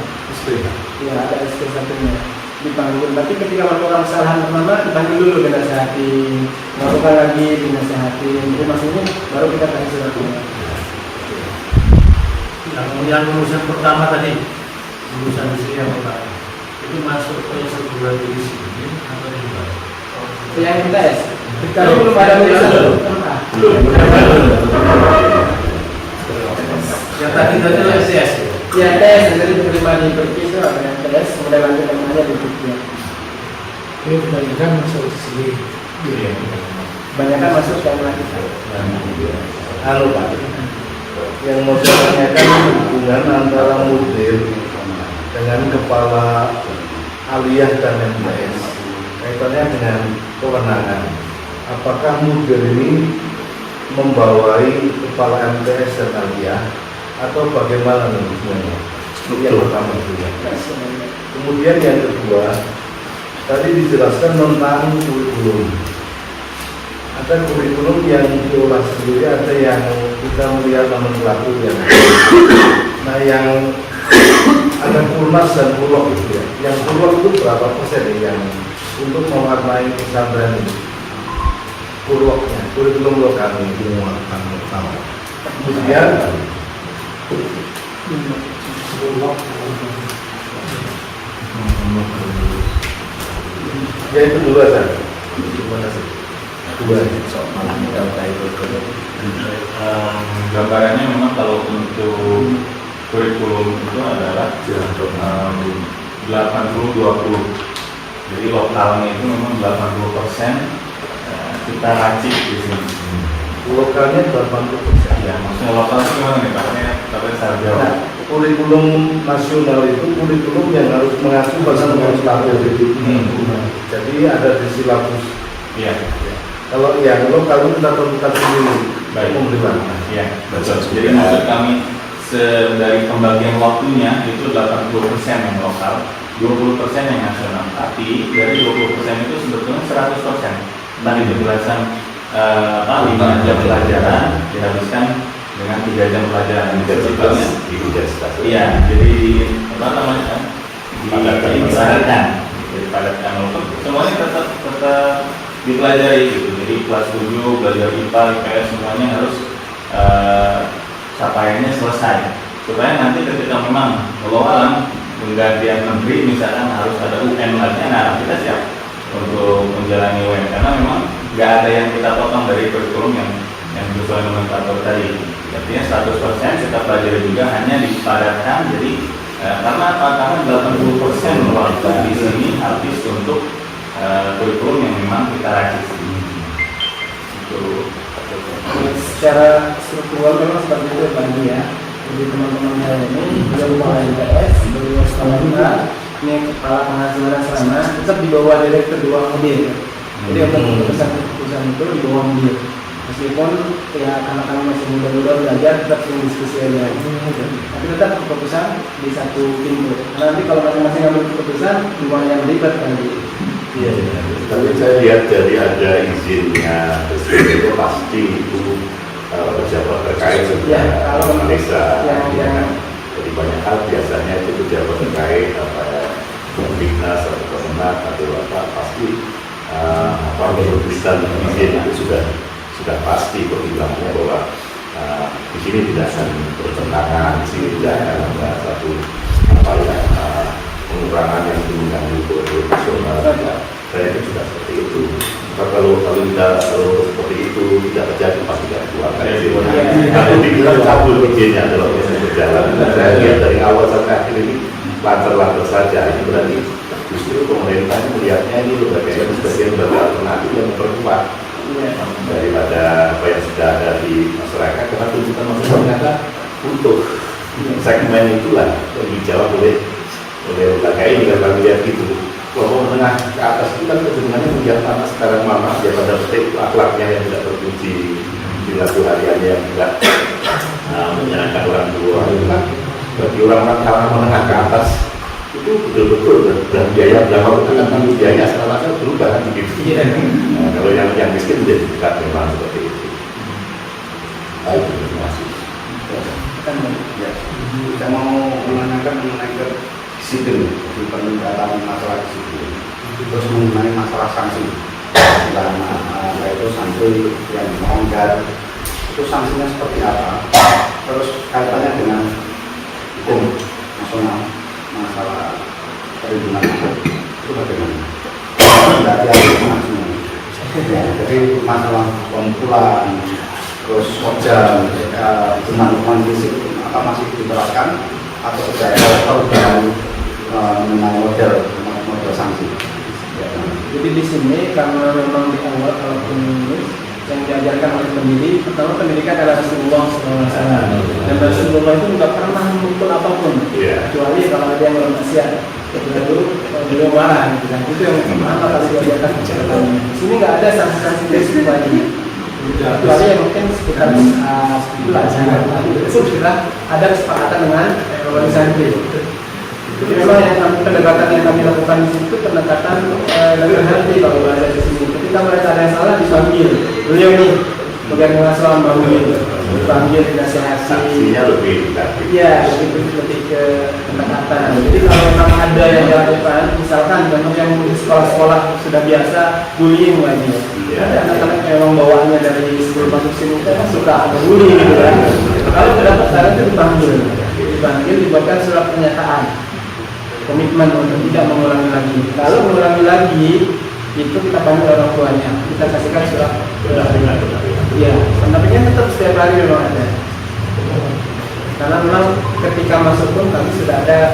ya ada SP satunya dipanggil. Tapi ketika melakukan kesalahan pertama dipanggil dulu dinasihati, melakukan lagi dinasihati. Jadi maksudnya baru kita kasih surat peringatan. Yang lulusan pertama tadi, lulusan di sini yang pertama, itu masuk ke sebuah di sini atau di mana? Yang tes, kalau belum ada lulusan belum. Yang tadi STS. Ya tes, jadi diterima di Turki itu ada yang tes, kemudian lanjut namanya di Turki. Ini kebanyakan masuk ke sini. Kebanyakan masuk ke mana kita. Halo Pak, yang mau saya tanyakan hubungan antara mudir dengan kepala aliyah dan MTS kaitannya dengan kewenangan. Apakah mudir ini membawai kepala MTS dan aliyah atau bagaimana hubungannya? Yang pertama itu ya. Kemudian yang kedua, tadi dijelaskan tentang kurikulum. Ada kurikulum yang diolah sendiri, ada yang kita melihat nomenklatur yang nah yang ada kurnas dan purwok itu ya. Yang purwok itu berapa persen yang untuk mewarnai pesantren ini? Purwoknya, kurikulum lokal itu yang pertama. Kemudian ya itu dua saja. Terima kasih. Gambarannya memang kalau untuk kurikulum itu adalah 80-20. Jadi lokalnya itu memang 80% kita racik di sini. Lokalnya 80%. Ya, maksudnya lokal itu gimana nih Pak? Tapi sarjana. Nah, kurikulum nasional itu kurikulum yang harus mengacu pada nomenklatur itu. Jadi ada di silabus. Iya. Kalau yang lokal itu kita tentukan sendiri. Baik. Pemerintah. Iya, betul. Jadi maksud kami dari pembagian waktunya itu 80% yang lokal, 20% yang nasional. Tapi dari 20% itu sebetulnya 100%. Tadi penjelasan 5 jam pelajaran dihabiskan dengan 3 jam pelajaran. Sebetulnya, iya. Jadi apa namanya? Dipadatkan. Dipadatkan. Semuanya tetap dipelajari gitu. Jadi kelas 7 belajar IPA, IPS semuanya harus capaiannya selesai supaya nanti ketika memang walau penggantian menteri misalkan harus ada UN lagi, nah kita siap untuk menjalani UN karena memang nggak ada yang kita potong dari kurikulum yang sesuai nomenklatur tadi. Artinya 100% kita pelajari juga hanya dipadatkan. Jadi karena apa? Karena 80% waktu di sini habis untuk kurikulum yang memang kita racik. Itu secara struktural memang seperti itu bagi ya. Jadi teman-teman saya ini beliau kepala MTS, beliau setengah ini kepala penghasilan asrama tetap di bawah direktur di bawah mudir. Jadi untuk keputusan itu di bawah mudir. Meskipun ya anak-anak masih muda-muda belajar tetap yang diskusi aja. Tapi tetap keputusan di satu pintu. Nanti kalau masing-masing ambil keputusan lumayan ribet lagi. Iya, tapi saya lihat dari ada izinnya itu pasti itu pejabat terkait sudah analisa, jadi banyak hal biasanya itu pejabat terkait Dinas atau Kemenat atau apa pasti penerbitan izin itu sudah pasti pertimbangannya bahwa di sini tidak akan bertentangan, di sini tidak akan ada satu pengurangan yang mengganggu profesional. Saya itu juga seperti itu. Kalau seperti itu tidak terjadi pasti tidak keluarkan. Kalau dibilang cabul idenya dalam proses berjalan, saya lihat dari awal sampai akhir ini lancar-lancar saja. Ini berarti justru pemerintah melihatnya ini sebagai alternatif yang memperkuat daripada apa yang sudah ada di masyarakat, karena tuntutan masyarakat untuk segmen itulah yang dijawab oleh lembaga ini. Kalau melihat itu kelompok menengah ke atas itu kan kecenderungannya menjadi tanah sekarang mama ya, pada petik itu akhlaknya yang tidak terpuji, perilaku hariannya yang tidak menyenangkan orang tua. Itu kan bagi orang kalangan menengah ke atas itu betul-betul dan biaya berapa akan biaya setelah berubah kan begitu. Nah, kalau yang miskin menjadi dekat memang seperti itu. Baik, terima kasih. Ya, kita mau menanyakan mengenai ke disiplin, di peningkatan masalah disiplin, terus mengenai masalah sanksi, yaitu sanksi yang melanggar, itu sanksinya seperti apa? Terus kaitannya dengan hukum nasional masalah perlindungan anak itu bagaimana? Berarti ada sanksinya. Ya, jadi masalah pemukulan, terus kojam, hukuman fisik, apa masih diterapkan atau sudah ada perubahan mengenai model sanksi? Ya. Jadi di sini karena memang di awal kalau penulis yang diajarkan oleh pendiri, pertama pendidikan adalah Rasulullah SAW, dan Rasulullah itu tidak pernah memukul apapun, kecuali kalau ada yang bermaksiat. Lalu beliau marah, gitu kan? Itu yang pertama kali diajarkan. Di sini nggak ada sanksi-sanksi fisik lagi, kecuali yang mungkin sekitar 11 itu sudah ada kesepakatan dengan wali santri. Jadi memang yang pendekatan yang kami lakukan di situ pendekatan dengan hati kalau bahasa di sini. Ketika mereka ada yang salah dipanggil, beliau nih bagian pengasuhan dipanggil dinasihati. Sanksinya lebih negatif. Iya, lebih ke pendekatan. Jadi kalau memang ada yang dilakukan, misalkan contoh yang di sekolah-sekolah sudah biasa bullying lagi. Ada anak-anak yang memang bawaannya dari sebelum masuk sini kan suka ada bullying gitu kan. Kalau tidak saran itu dipanggil, dibuatkan surat pernyataan komitmen untuk tidak mengulangi lagi. Kalau mengulangi lagi, itu kita panggil orang tuanya, kita kasihkan surat. Iya, pendampingnya tetap setiap hari memang ada. Karena memang ketika masuk pun kami sudah ada